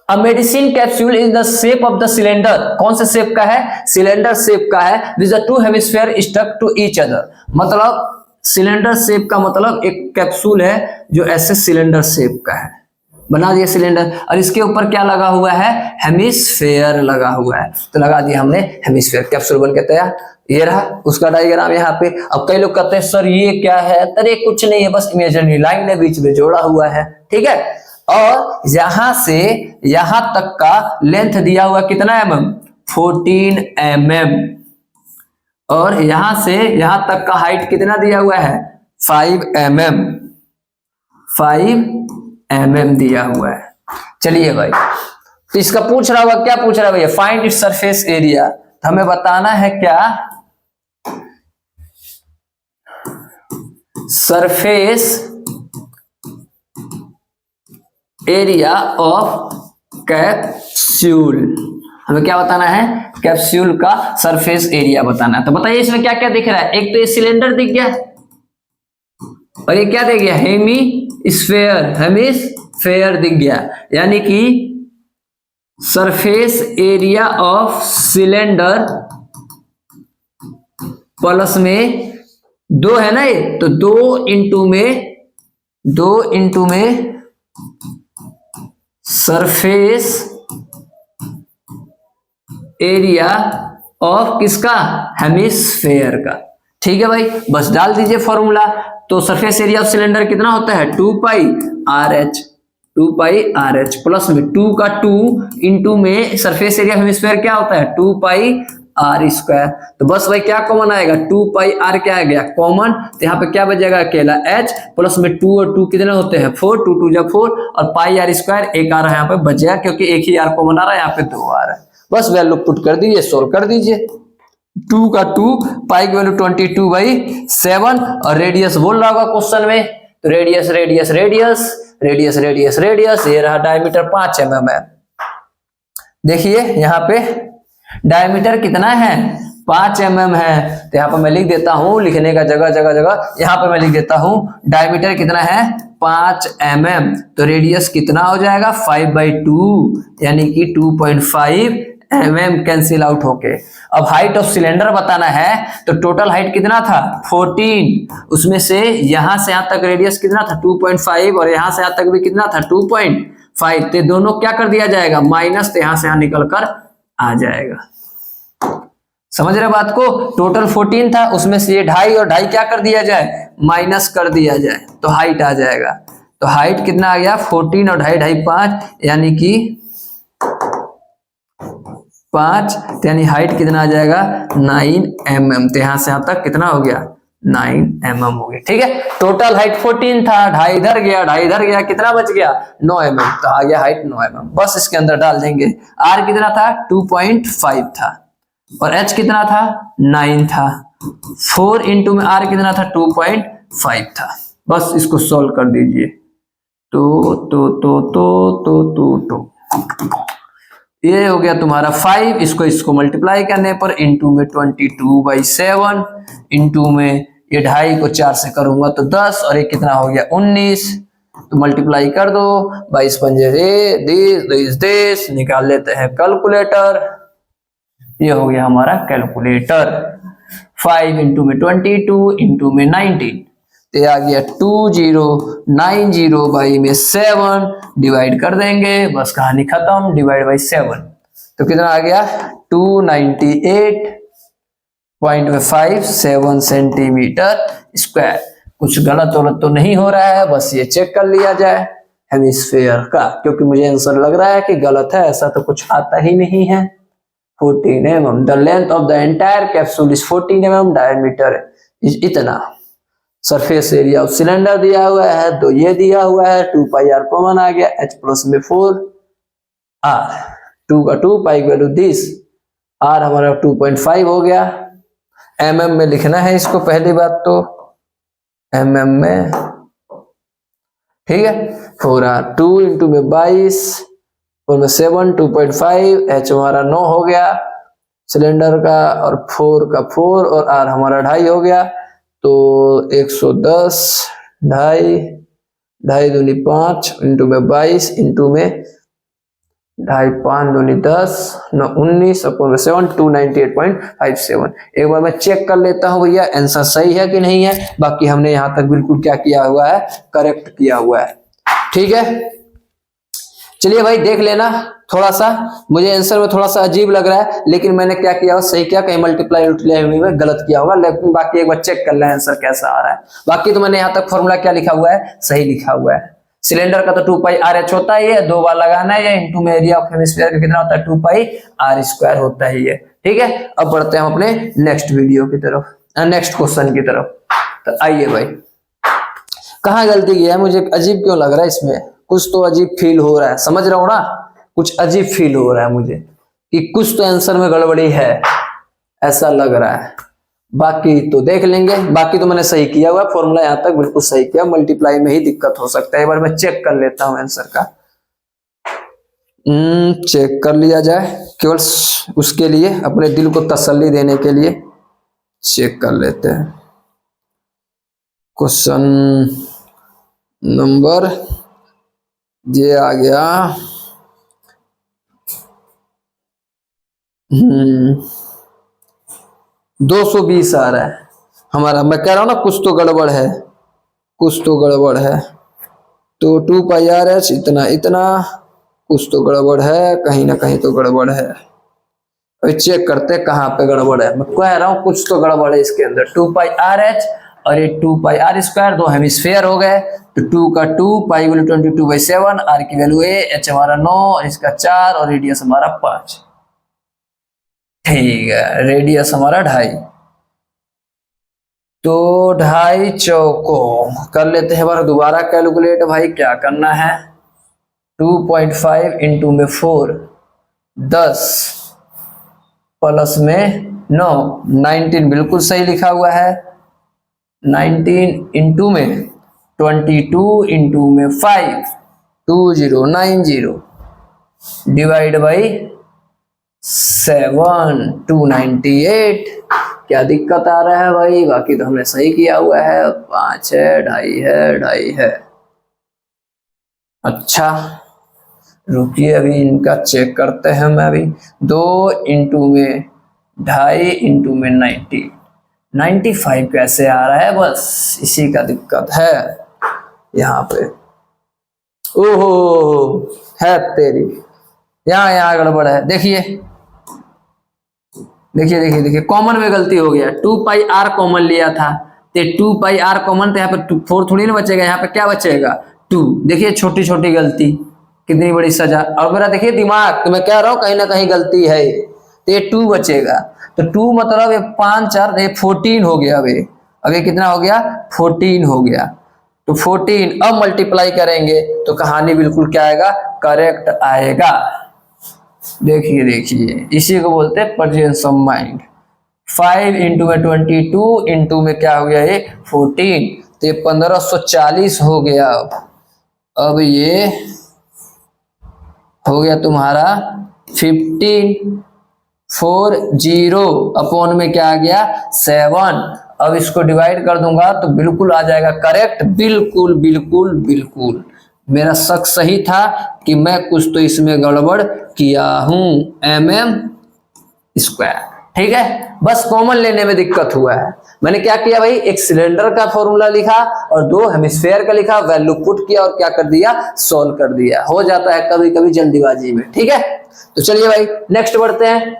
a medicine capsule in the shape of the cylinder, कौन से शेप का है? सिलेंडर शेप का है, with the two hemisphere stuck to each other. मतलब सिलेंडर शेप का मतलब एक कैप्सूल है जो ऐसे सिलेंडर शेप का है, बना दिया सिलेंडर, और इसके ऊपर क्या लगा हुआ है? हेमिस्फीयर लगा हुआ है, तो लगा दिया हमने हेमिस्फीयर, कैप्सूल बन के तैयार। ये रहा उसका डायग्राम यहाँ पे। अब कई लोग कहते हैं सर ये क्या है? अरे कुछ नहीं है, बस इमेजिनरी लाइन है बीच में जोड़ा हुआ है, ठीक है। और यहां से यहां तक का लेंथ दिया हुआ कितना mm? 14 mm। और यहां से यहां तक का हाइट कितना दिया हुआ है? 5 mm, 5 mm दिया हुआ है। चलिए भाई, तो इसका पूछ रहा होगा, क्या पूछ रहा है भैया? Find its surface area. तो हमें बताना है क्या? Surface area of capsule. हमें क्या बताना है? कैप्सूल का सरफेस एरिया बताना है। तो बताइए इसमें क्या क्या दिख रहा है? एक तो ये सिलेंडर दिख गया, और ये क्या दिख गया? हेमिस्फीयर, हेमिस्फीयर दिख गया। यानी कि surface area of cylinder plus में 2 है ना, ये तो 2 इंटू में सरफेस एरिया ऑफ किसका? हेमिस्फीयर का। ठीक है भाई, बस डाल दीजिए फॉर्मूला। तो सरफेस एरिया ऑफ सिलेंडर कितना होता है? 2 पाई आर एच प्लस में 2 का 2 इंटू में सरफेस एरिया हेमिस्फीयर क्या होता है? 2 पाई आर स्क्वायर। तो बस भाई क्या कॉमन आएगा? 2 पाई आर क्या आ गया? कॉमन। तो यहाँ पे क्या बचेगा? अकेला एच प्लस में 2 और 2 कितने होते हैं? 4, 2 2 जा 4, और पाई आर स्क्वायर एक आ रहा है यहाँ पे बच गया, क्योंकि एक ही आर कॉमन आ रहा है, यहाँ पे 2 आ रहा है। बस वैल्यू पुट कर दीजिए, सोल्व कर दीजिए। 2 का 2, पाई की वैल्यू 22/7, और रेडियस बोल रहा होगा क्वेश्चन में, तो radius radius radius radius radius radius, ये रहा डायमीटर 5 mm है। देखिए यहाँ पे डायमीटर कितना है? 5 mm है। तो यहाँ पर मैं लिख देता हूं, लिखने का जगह जगह जगह यहाँ पे मैं लिख देता हूं डायमीटर कितना है? 5 mm। तो रेडियस कितना हो जाएगा? 5/2, यानी कि 2.5 mm कैंसिल आउट होके। अब हाइट ऑफ सिलेंडर बताना है, तो टोटल हाइट कितना था? 14, उसमें से यहां से यहां तक रेडियस कितना था? 2.5, और यहां से यहां तक भी कितना था? 2.5। तो दोनों क्या कर दिया जाएगा? माइनस, तो यहां से यहां निकल कर आ जाएगा। समझ रहे बात को? टोटल 14 था, उसमें से ये 2.5 और 2.5 क्या कर दिया जाए? माइनस कर दिया जाए, तो हाइट आ जाएगा। तो हाइट कितना आ गया? 14 और 2.5 2.5 5, यानी कि 5, यानी हाइट कितना आ जाएगा? 9 mm। तो यहां से यहां तक कितना हो गया? 9 mm हो गया। ठीक है, टोटल हाइट 14 था, 2.5 इधर गया, 2.5 इधर गया, कितना बच गया? 9 mm। तो आ गया हाइट 9 mm। बस इसके अंदर डाल देंगे। r कितना था? 2.5 था, और h कितना था? 9 था। 4 इंटू में r कितना था? 2.5 था। बस इसको सॉल्व कर दीजिए। तो ये हो गया तुम्हारा 5, इसको मल्टीप्लाई करने पर इंटू में 22/7, इंटू में ये 2.5 को 4 से करूंगा तो 10, और ये कितना हो गया? 19। तो मल्टीप्लाई कर दो, 22 पंजे 20, निकाल लेते हैं कैलकुलेटर। ये हो गया हमारा कैलकुलेटर। 5 इंटू में 22 इंटू में 19, तो आ गया 2090/7, डिवाइड कर देंगे, बस कहानी खत्म। डिवाइड बाई 7, तो कितना आ गया? 298.57 सेंटीमीटर स्क्वायर। कुछ गलत वलत तो नहीं हो रहा है, बस ये चेक कर लिया जाए हेमिस्फीयर का, क्योंकि मुझे आंसर लग रहा है कि गलत है, ऐसा तो कुछ आता ही नहीं है। 14 mm, the length of the entire capsule is 14 mm, diameter is इतना। सरफेस एरिया ऑफ सिलेंडर दिया हुआ है, तो ये दिया हुआ है 2 पाई आर कॉमन आ गया, h प्लस में 4 r, 2 का 2, पाई की वैल्यू 10, r हमारा 2.5 हो गया। mm में लिखना है इसको, पहली बात तो mm में, ठीक है। 4r, 2 इंटू में 22 और में 7, 2.5, h हमारा 9 हो गया सिलेंडर का, और 4 का 4, और r हमारा 2.5 हो गया। तो 110 ढाई, ढाई दूनी 5 इंटू में 22 इंटू में ढाई, 5 दूनी 10, 9 19 अपॉन में 7, 298.57। एक बार मैं चेक कर लेता हूं भैया आंसर सही है कि नहीं है। बाकी हमने यहां तक बिल्कुल क्या किया हुआ है, करेक्ट किया हुआ है। ठीक है, चलिए भाई देख लेना। थोड़ा सा मुझे आंसर में थोड़ा सा अजीब लग रहा है, लेकिन मैंने क्या किया सही किया, कहीं मल्टीप्लाई में गलत किया होगा, लेकिन बाकी एक बार चेक कर लें आंसर कैसा आ रहा है। बाकी तो मैंने यहाँ तक फॉर्मूला क्या लिखा हुआ है, सही लिखा हुआ है। सिलेंडर का तो 2 पाई आर एच होता ही है, 2 बार लगाना है, या इंटू में एरिया ऑफ हेमिस्फीयर का कितना होता है, 2 पाई आर स्क्वायर होता ही है। ठीक है, अब बढ़ते हैं हम अपने नेक्स्ट वीडियो की तरफ, नेक्स्ट क्वेश्चन की तरफ। तो आइए भाई, कहाँ गलती की है, मुझे अजीब क्यों लग रहा है इसमें, कुछ तो अजीब फील हो रहा है, समझ रहा हूं ना, कुछ अजीब फील हो रहा है मुझे कि कुछ तो आंसर में गड़बड़ी है, ऐसा लग रहा है। बाकी तो देख लेंगे, बाकी तो मैंने सही किया हुआ, फॉर्मूला यहां तक बिल्कुल सही किया, मल्टीप्लाई में ही दिक्कत हो सकता है। एक बार मैं चेक कर लेता हूं आंसर का, चेक कर लिया जाए, केवल उसके लिए, अपने दिल को तसल्ली देने के लिए चेक कर लेते हैं। क्वेश्चन नंबर ये आ गया 220 आ रहा है हमारा। मैं कह रहा हूं ना कुछ तो गड़बड़ है, कुछ तो गड़बड़ है। तो 2 पाई आर एच इतना इतना, कुछ तो गड़बड़ है, कहीं ना कहीं तो गड़बड़ है। अभी चेक करते कहाँ पे गड़बड़ है। मैं कह रहा हूँ कुछ तो गड़बड़ है इसके अंदर। 2 पाई आर एच और ये 2 पाई आर स्क्वायर, दो हेमिस्फीयर हो गए, तो 2 का 2, पाई वैल्यू 22/7, आर की वैल्यू एच हमारा 9 और इसका 4 और रेडियस हमारा 5। ठीक है, रेडियस हमारा 2.5, तो 2.5 चौकों कर लेते हैं बार दोबारा कैलकुलेट। भाई क्या करना है, 2.5 इंटू में 4, 10 प्लस में 9, 19 बिल्कुल सही लिखा हुआ है। 19 इंटू में 22 इंटू में 5, 2090 डिवाइड बाई 7, 298। क्या दिक्कत आ रहा है भाई, बाकी तो हमने सही किया हुआ है। 5 है, 2.5 है, 2.5 है। अच्छा रुकिए, अभी इनका चेक करते हैं। मैं अभी 2 इंटू में 2.5 इंटू में 90, 95 कैसे आ रहा है, बस इसी का दिक्कत है यहाँ पे। ओहो है तेरी, यहाँ गड़बड़ है। देखिए देखिए देखिए देखिए, कॉमन में गलती हो गया। 2 पाई आर कॉमन लिया था, तो 2 पाई आर कॉमन, तो यहाँ पे 4 थोड़ी ना बचेगा, यहाँ पे क्या बचेगा 2। देखिए छोटी छोटी गलती, कितनी बड़ी सजा। और मेरा देखिए दिमाग, तो मैं कह रहा हूँ कहीं ना कहीं गलती है, तो ये 2 बचेगा। तो 2 मतलब ये 5 4 ये 14 हो गया। अभी कितना हो गया, 14 हो गया। तो 14 अब मल्टीप्लाई करेंगे तो कहानी बिल्कुल क्या आएगा, करेक्ट आएगा। देखिए देखिए, इसी को बोलते हैं प्रेजेंस ऑफ माइंड। 5 इंटू में 22 इंटू में क्या हो गया ये 14, तो ये 1540 हो गया। अब ये हो गया तुम्हारा 1540 अपॉन में क्या आ गया 7। अब इसको डिवाइड कर दूंगा तो बिल्कुल आ जाएगा करेक्ट, बिल्कुल बिल्कुल बिल्कुल। मेरा शक सही था कि मैं कुछ तो इसमें गड़बड़ किया हूं, mm²। ठीक है, बस कॉमन लेने में दिक्कत हुआ है। मैंने क्या किया भाई, एक सिलेंडर का फॉर्मूला लिखा और 2 हेमिस्फीयर का लिखा, वैल्यू पुट किया और क्या कर दिया, सोल्व कर दिया। हो जाता है कभी कभी जल्दीबाजी में। ठीक है, तो चलिए भाई नेक्स्ट बढ़ते हैं।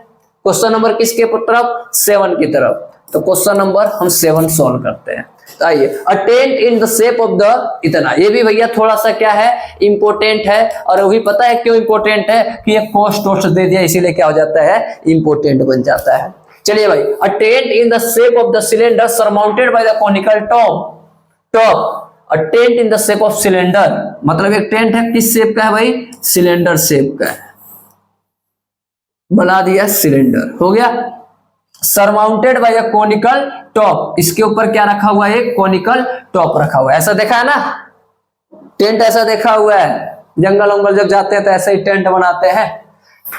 क्वेश्चन नंबर किसके तरफ, 7 की तरफ। तो क्वेश्चन नंबर हम 7 सोल्व करते हैं। तो आइए, a tent in the shape of the इतना, ये भी भैया थोड़ा सा क्या है, इंपोर्टेंट है। और वही पता है क्यों इंपोर्टेंट है, कि ये कोस्ट वोस्ट दे दिया इसीलिए क्या हो जाता है, इंपोर्टेंट बन जाता है। चलिए भाई, a tent in the shape of the cylinder surmounted by the conical top. A tent in the shape of cylinder, मतलब एक टेंट है, किस शेप का है भाई, सिलेंडर शेप का है। बना दिया सिलेंडर, हो गया। Surmounted bye a conical top, इसके ऊपर क्या रखा हुआ है, कोनिकल टॉप रखा हुआ है। ऐसा देखा है ना, टेंट ऐसा देखा हुआ है, जंगल वंगल जब जाते हैं तो ऐसे ही टेंट बनाते हैं।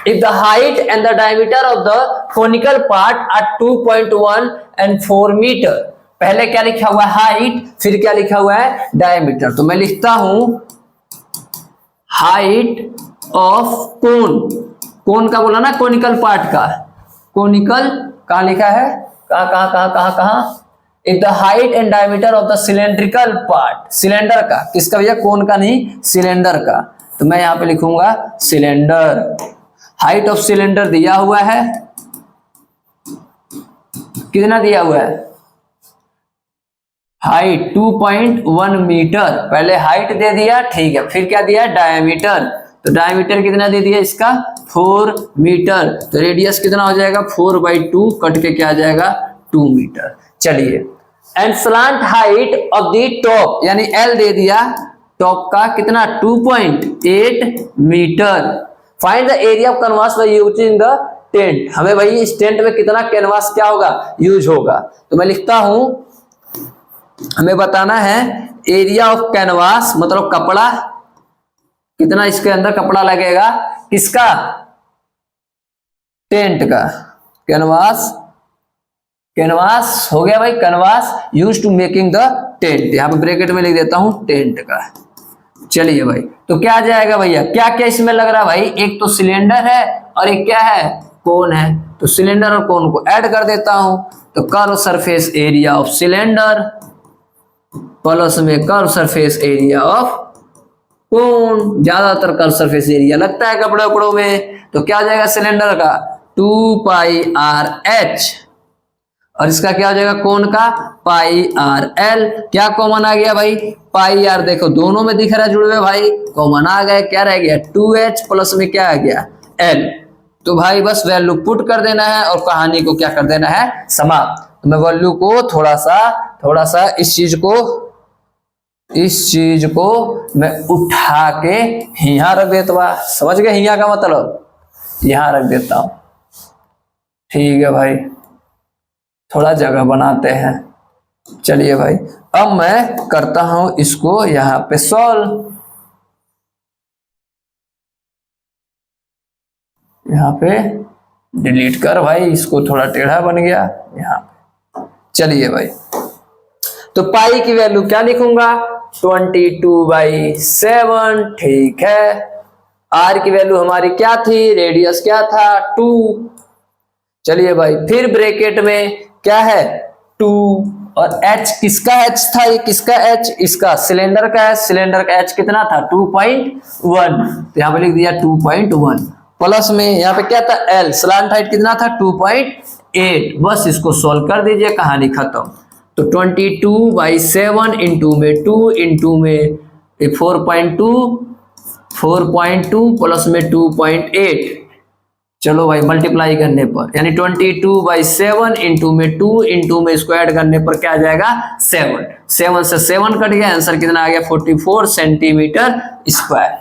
If the height and the diameter of the conical part are 2.1 and 4 metre, पहले क्या लिखा हुआ है हाइट, फिर क्या लिखा हुआ है डायमीटर। तो मैं लिखता हूं हाइट ऑफ कोन, कोन का बोला ना कोनिकल पार्ट का, कोनिकल कहां लिखा है, कहां if the height and diameter of the cylindrical part, cylinder का, किसका भैया कोन का नहीं सिलेंडर का। तो मैं यहां पे लिखूंगा सिलेंडर, हाइट ऑफ सिलेंडर दिया हुआ है, कितना दिया हुआ है हाइट 2.1 मीटर, पहले हाइट दे दिया ठीक है, फिर क्या दिया डायमीटर, तो डायमीटर कितना दे दिया इसका 4 मीटर, तो रेडियस कितना हो जाएगा 4/2 कट के क्या आ जाएगा 2 मीटर। चलिए and slant height of the top, यानी एल दे दिया टॉप का कितना 2.8 metre. Find the area of canvas by using the tent, हमें भाई इस टेंट में कितना कैनवास क्या होगा यूज होगा। तो मैं लिखता हूं हमें बताना है एरिया ऑफ कैनवास मतलब कपड़ा, कितना इसके अंदर कपड़ा लगेगा किसका टेंट का, कैनवास, कैनवास हो गया भाई, canvas use to making the tent, यहां पे ब्रैकेट में लिख देता हूं टेंट का। चलिए भाई तो क्या आ जाएगा भैया, क्या क्या इसमें लग रहा है भाई, एक तो सिलेंडर है और एक क्या है कोन है, तो सिलेंडर और कोन को ऐड कर देता हूं, तो curve surface area of cylinder plus में curve surface area of cone, ज्यादातर कर्व सरफेस एरिया लगता है कपड़े उपड़ों में, तो क्या आ जाएगा सिलेंडर का 2πRH और इसका क्या हो जाएगा कोन का πRL, क्या कॉमन आ गया भाई πR, देखो दोनों में दिख रहा है जुड़े हुए भाई, कॉमन आ गए, क्या रह गया 2H प्लस में क्या आ गया L, तो भाई बस वैल्यू पुट कर देना है और कहानी को क्या कर देना है समाप्त। तो मैं वैल्यू को थोड़ा सा इस चीज को मैं उठा के यहां रख देता, समझ गए यहां का मतलब, यहां रख देता हूं, ठीक है भाई थोड़ा जगह बनाते हैं। चलिए भाई अब मैं करता हूं इसको यहां पे सॉल्व, यहां पे डिलीट कर भाई, इसको थोड़ा टेढ़ा बन गया यहां पे। चलिए भाई तो पाई की वैल्यू क्या लिखूंगा 22/7, ठीक है। आर की वैल्यू हमारी क्या थी, रेडियस क्या था 2, चलिए भाई फिर ब्रैकेट में क्या है 2 और h किसका h था, ये किसका h, इसका सिलेंडर का है, सिलेंडर का h कितना था 2.1, तो यहां पे लिख दिया 2.1 प्लस में यहां पे क्या था l, स्लांट हाइट कितना था 2.8, बस इसको सॉल्व कर दीजिए कहानी खत्म। तो 22/7 इंटू में 2 इंटू में 4.2 प्लस में 2.8, चलो भाई मल्टीप्लाई करने पर यानी 22/7 इंटू में 2 इंटू में इसको ऐड करने पर क्या आ जाएगा 7 से 7 कट गया, आंसर कितना आ गया 44 centimetre square,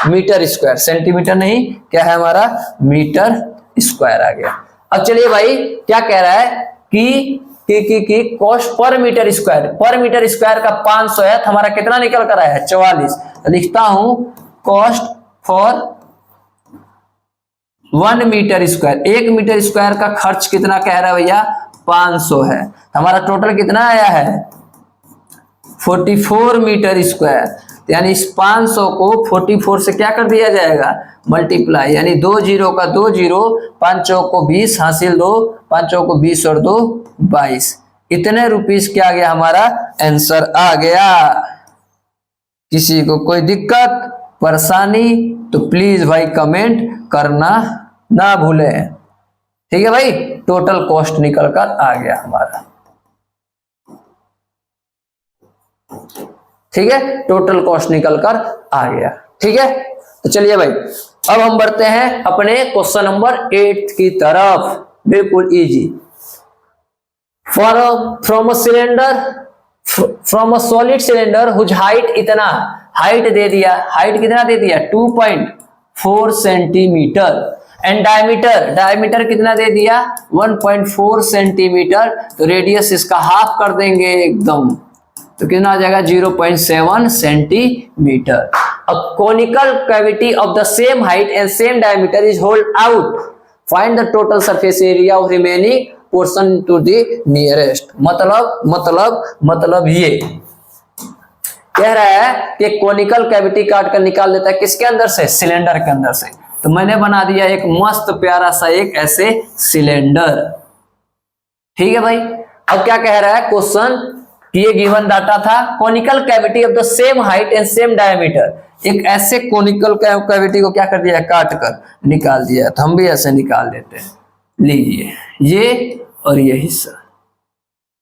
metre square, centimetre नहीं क्या है हमारा मीटर स्क्वायर आ गया। अब चलिए भाई क्या कह रहा है कि कॉस्ट पर मीटर स्क्वायर का 500 है, तो हमारा कितना निकल कर आया है 44, तो लिखता हूं cost for 1 metre square, 1 metre square का खर्च कितना कह रहा है भैया 500 है, हमारा टोटल कितना आया है 44 मीटर स्क्वायर, यानी इस 500 को 44 से क्या कर दिया जाएगा मल्टीप्लाई, यानी 2 जीरो का 2 जीरो, 5 चौक को 20 हासिल 2, 5 चौक को 20 और 2 22, इतने रुपीस क्या आ गया हमारा आंसर आ गया। किसी को कोई दिक्कत परेशानी तो प्लीज भाई कमेंट करना ना भूलें, ठीक है भाई। टोटल कॉस्ट निकल कर आ गया हमारा, ठीक है, टोटल कॉस्ट निकल कर आ गया, ठीक है। तो चलिए भाई अब हम बढ़ते हैं अपने क्वेश्चन नंबर 8 की तरफ, बिल्कुल easy. From a solid cylinder whose height, इतना हाइट दे दिया, हाइट कितना दे दिया 2.4 सेंटीमीटर, एंड डायमीटर कितना दे दिया 1.4 सेंटीमीटर, तो रेडियस इसका हाफ कर देंगे एकदम, तो कितना आ जाएगा 0.7 centimetre. A conical cavity of the same height and same diameter is hold out, find the total surface area of remaining portion to the nearest. मतलब ये कह रहा है कि कोनिकल कैविटी काट कर निकाल देता है किसके अंदर से, सिलेंडर के अंदर से। तो मैंने बना दिया एक मस्त प्यारा सा एक ऐसे सिलेंडर। ठीक है भाई। अब क्या कह रहा है क्वेश्चन कि ये गिवन डाटा था, conical cavity of the same height and same diameter, एक ऐसे कोनिकल कैविटी को क्या कर दिया है, काट कर निकाल दिया। तो हम भी ऐसे निकाल देते हैं। लीजिए ये और ये हिस्सा,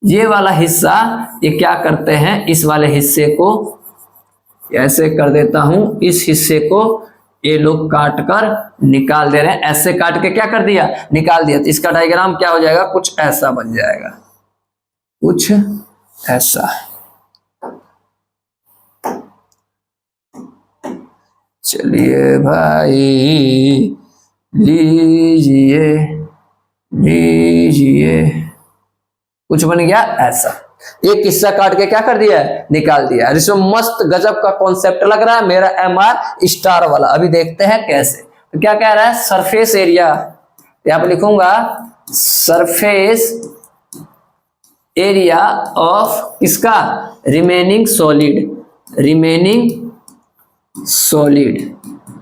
ये वाला हिस्सा ये क्या करते हैं, इस वाले हिस्से को ऐसे कर देता हूं, इस हिस्से को ये लोग काट कर निकाल दे रहे हैं। ऐसे काट के क्या कर दिया, निकाल दिया। तो इसका डायग्राम क्या हो जाएगा, कुछ ऐसा बन जाएगा, कुछ ऐसा। चलिए भाई लीजिए लीजिए, कुछ बन गया ऐसा। एक हिस्सा काट के क्या कर दिया है, निकाल दिया। इसमें मस्त गजब का कॉन्सेप्ट लग रहा है मेरा MR स्टार वाला। अभी देखते हैं कैसे। तो क्या कह रहा है, सरफेस एरिया, यहां पर लिखूंगा सरफेस एरिया ऑफ किसका, रिमेनिंग सॉलिड,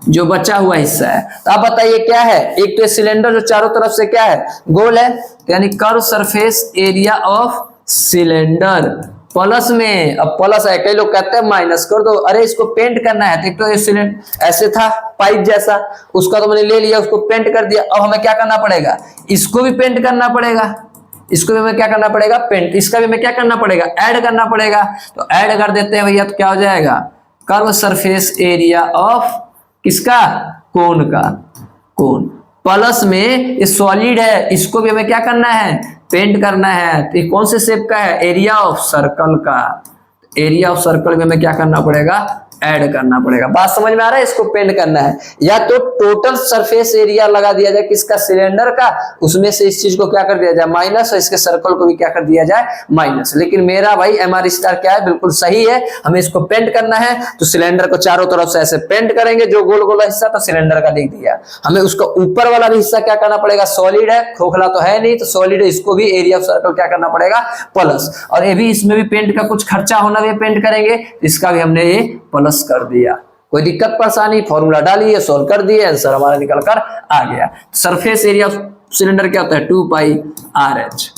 जो बचा हुआ हिस्सा है। तो आप बताइए क्या है, एक तो सिलेंडर जो चारों तरफ से क्या है, गोल है, यानी curve surface area of cylinder plus में, अब प्लस है, कई लोग कहते हैं माइनस कर दो। अरे इसको पेंट करना है, तो सिलेंडर ऐसे था पाइप जैसा, उसका तो मैंने ले लिया, उसको पेंट कर दिया। अब हमें क्या करना पड़ेगा, इसको भी पेंट करना पड़ेगा, इसको भी हमें क्या करना पड़ेगा, पेंट। इसका भी हमें क्या करना पड़ेगा, ऐड करना पड़ेगा। तो ऐड कर देते हैं भैया, तो क्या हो जाएगा, कर्व सरफेस एरिया ऑफ किसका, कोन का, कोन प्लस में ये सॉलिड है, इसको भी हमें क्या करना है, पेंट करना है। तो ये कौन से शेप का है, एरिया ऑफ सर्कल का। एरिया ऑफ सर्कल में हमें क्या करना पड़ेगा, ऐड करना पड़ेगा। बात समझ में आ रहा है, इसको पेंट करना है। या तो टोटल सरफेस एरिया लगा दिया जाए किसका, सिलेंडर का, उसमें से इस चीज को क्या कर दिया जाए माइनस, और इसके सर्कल को भी क्या कर दिया जाए माइनस। लेकिन मेरा भाई MR स्टार क्या है, बिल्कुल सही है, हमें इसको पेंट करना है। तो सिलेंडर को चारों तरफ से ऐसे पेंट करेंगे, जो गोल गोला हिस्सा तो सिलेंडर का लिख दिया। हमें उसका ऊपर वाला भी हिस्सा क्या करना पड़ेगा, सॉलिड है, खोखला तो है नहीं, तो सॉलिड है, इसको भी एरिया ऑफ सर्कल क्या करना पड़ेगा, प्लस। और ये भी, इसमें भी पेंट का कुछ खर्चा होना, भी पेंट करेंगे, इसका भी हमने ये प्लस कर दिया। कोई दिक्कत परेशानी, फॉर्मूला डालिए, सोल्व कर दिए, आंसर हमारा निकल कर आ गया। सरफेस एरिया ऑफ सिलेंडर क्या होता है, 2πRH।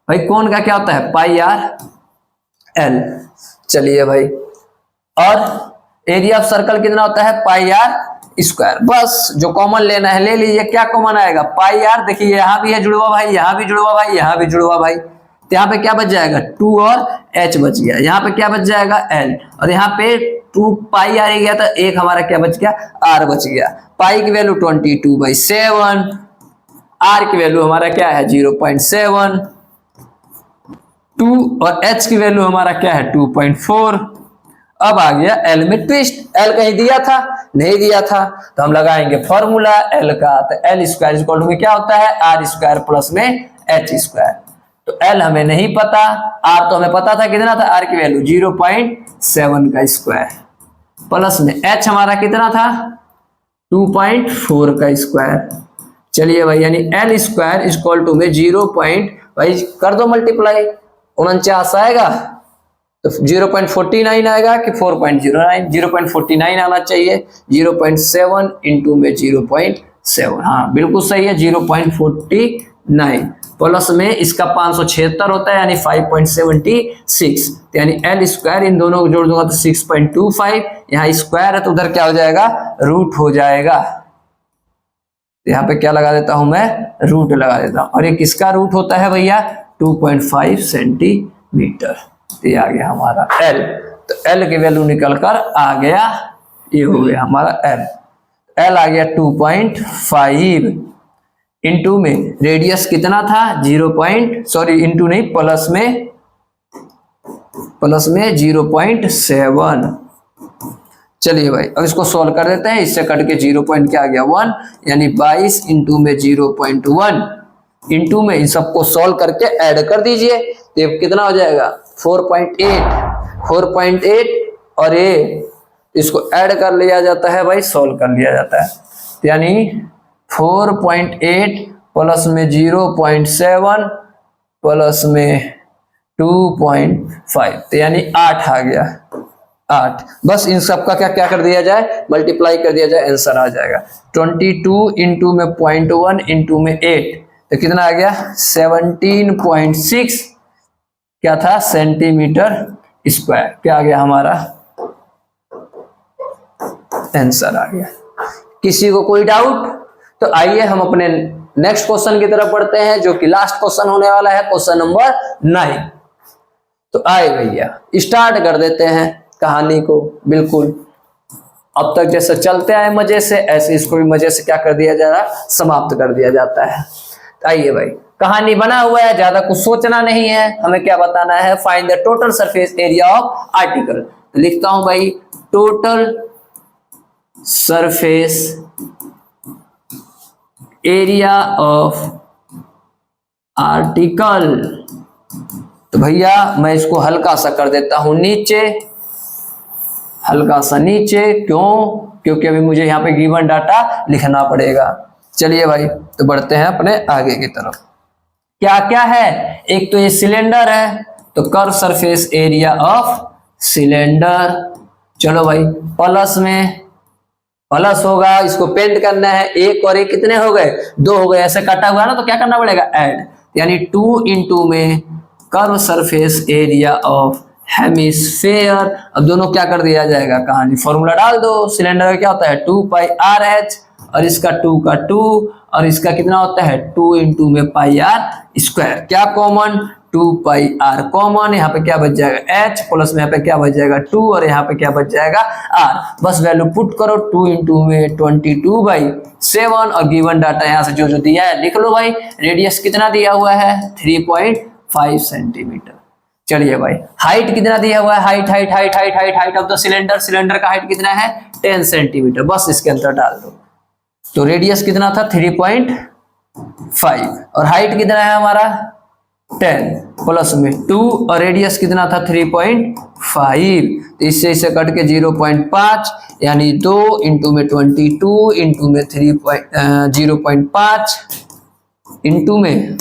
भाई कौन का क्या होता है, πRL। चलिए भाई, और एरिया ऑफ सर्कल कितना होता है, πr²। बस जो कॉमन लेना है ले लीजिए। क्या कॉमन आएगा, πr। देखिए यहाँ भी है जुड़वा भाई, यहाँ भी जुड़वा भाई, यहाँ भी जुड़वा भाई। तो यहाँ पे क्या बच जाएगा, 2 और h बच गया। यहाँ पे क्या बच जाएगा, l, और यहाँ पे 2πr आ गया, तो एक हमारा क्या बच गया, r बच गया। पाई की वैल्यू 22/7, r की वैल्यू हमारा क्या है 0.7, 2 और h की वैल्यू हमारा क्या है 2.4। अब आ गया l में ट्विस्ट, l कहीं दिया था, नहीं दिया था, तो हम लगाएंगे फॉर्मूला l का। तो l² में क्या होता है, r² प्लस में h²। तो L हमें नहीं पता, R तो हमें पता था, कितना था, R की वैल्यू 0.7 का स्क्वायर, प्लस में H हमारा कितना था 2.4 का स्क्वायर। चलिए भाई, यानी L² में 0. भाई कर दो मल्टीप्लाई, 49 आएगा, तो 0.49 आएगा कि 4.09, 0.49 आना चाहिए। 0.7 इंटू में 0.7, हाँ बिल्कुल सही है, 0.49 प्लस में इसका 576 होता है, यानी 5.76, यानी L² इन दोनों को जोड़ दूंगा तो 6.25। यहाँ स्क्वायर है तो उधर क्या हो जाएगा, रूट हो जाएगा। यहाँ पे क्या लगा देता हूं मैं, रूट लगा देता हूं। और ये किसका रूट होता है भैया, 2.5 सेंटीमीटर। ये आ गया हमारा L। तो L की वैल्यू निकल कर आ गया, ये हो गया हमारा L आ गया 2.5। इंटू में रेडियस कितना था, इंटू नहीं, प्लस में 0.7। चलिए भाई, अब इसको सॉल्व कर देते हैं। इससे कट के 0. क्या आ गया 1, यानी 22 इंटू में 0.1 इंटू में इन सबको सॉल्व करके ऐड कर दीजिए, तो ये कितना हो जाएगा 4.8 और ये इसको ऐड कर लिया जाता है भाई, सॉल्व कर लिया जाता है। तो यानी 4.8 प्लस में 0.7 प्लस में 2.5, तो यानी 8 आ गया, 8। बस इन सब का क्या क्या कर दिया जाए, मल्टीप्लाई कर दिया जाए, आंसर आ जाएगा। 22 इंटू में 0.1 इंटू में 8, तो कितना आ गया 17.6 क्या था सेंटीमीटर स्क्वायर, क्या आ गया हमारा आंसर आ गया। किसी को कोई डाउट? तो आइए हम अपने नेक्स्ट क्वेश्चन की तरफ बढ़ते हैं, जो कि लास्ट क्वेश्चन होने वाला है, क्वेश्चन नंबर 9। तो आए भैया स्टार्ट कर देते हैं कहानी को। बिल्कुल अब तक जैसे चलते आए मजे से, ऐसे इसको भी मजे से क्या कर दिया जा रहा, समाप्त कर दिया जाता है। तो आइए भाई, कहानी बना हुआ है, ज्यादा कुछ सोचना नहीं है, हमें क्या बताना है, find the total surface area of article. तो लिखता हूं भाई, total surface area of article. तो भैया मैं इसको हल्का सा कर देता हूं नीचे, हल्का सा नीचे, क्यों? क्योंकि अभी मुझे यहाँ पे गिवन डाटा लिखना पड़ेगा। चलिए भाई, तो बढ़ते हैं अपने आगे की तरफ। क्या क्या है, एक तो ये सिलेंडर है, तो curve surface area of cylinder. चलो भाई, प्लस में प्लस होगा, इसको पेंट करना है, एक और एक कितने हो गए, 2 हो गए, ऐसे कटा हुआ ना, तो क्या करना पड़ेगा, ऐड, यानी 2 इंटू में curve surface area of hemisphere. अब दोनों क्या कर दिया जाएगा, कहानी फॉर्मूला डाल दो। सिलेंडर का क्या होता है 2 पाई आर एच, और इसका 2 का 2, और इसका कितना होता है 2 इंटू में पाई आर स्क्वायर। क्या कॉमन, 2 पाई आर कॉमन, यहाँ पे क्या बच जाएगा एच, प्लस में यहाँ पे क्या बच जाएगा 2, और यहाँ पे क्या बच जाएगा आर। बस वैल्यू पुट करो, 2 इंटू में 22/7, और गिवन डाटा यहाँ से जो जो दिया है लिख लो भाई। रेडियस कितना दिया हुआ है 3.5 सेंटीमीटर। चलिए भाई, हाइट कितना दिया हुआ है, height of the cylinder, cylinder का हाइट कितना है 10 सेंटीमीटर, बस इसके अंदर डाल दो। तो रेडियस कितना था 3.5, और हाइट कितना है हमारा 10 प्लस में 2, और रेडियस कितना था 3.5, तो इससे इसे कट के 0.5, यानी 2 इंटू में 22 इंटू में 0.5 इंटू में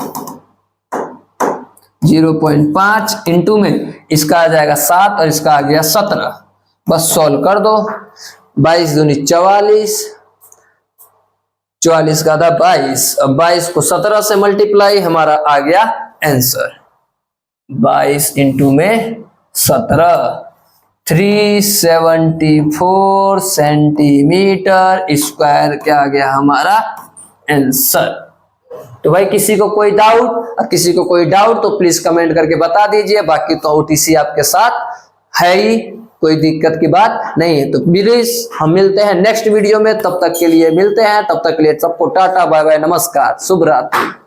0.5 इंटू में इसका आ जाएगा 7, और इसका आ गया 17। बस सॉल्व कर दो, 22 दूनी 44, 44 का था 22, अब 22 को 17 से मल्टीप्लाई, हमारा आ गया आंसर 22 इंटू में 17, 374 सेंटीमीटर स्क्वायर, क्या आ गया हमारा आंसर। तो भाई किसी को कोई डाउट, और किसी को कोई डाउट तो प्लीज कमेंट करके बता दीजिए, बाकी तो ओटीसी आपके साथ है ही, कोई दिक्कत की बात नहीं है। तो प्लीज हम मिलते हैं नेक्स्ट वीडियो में, तब तक के लिए मिलते हैं, तब तक के लिए सबको टाटा बाय बाय, नमस्कार, शुभ रात्रि।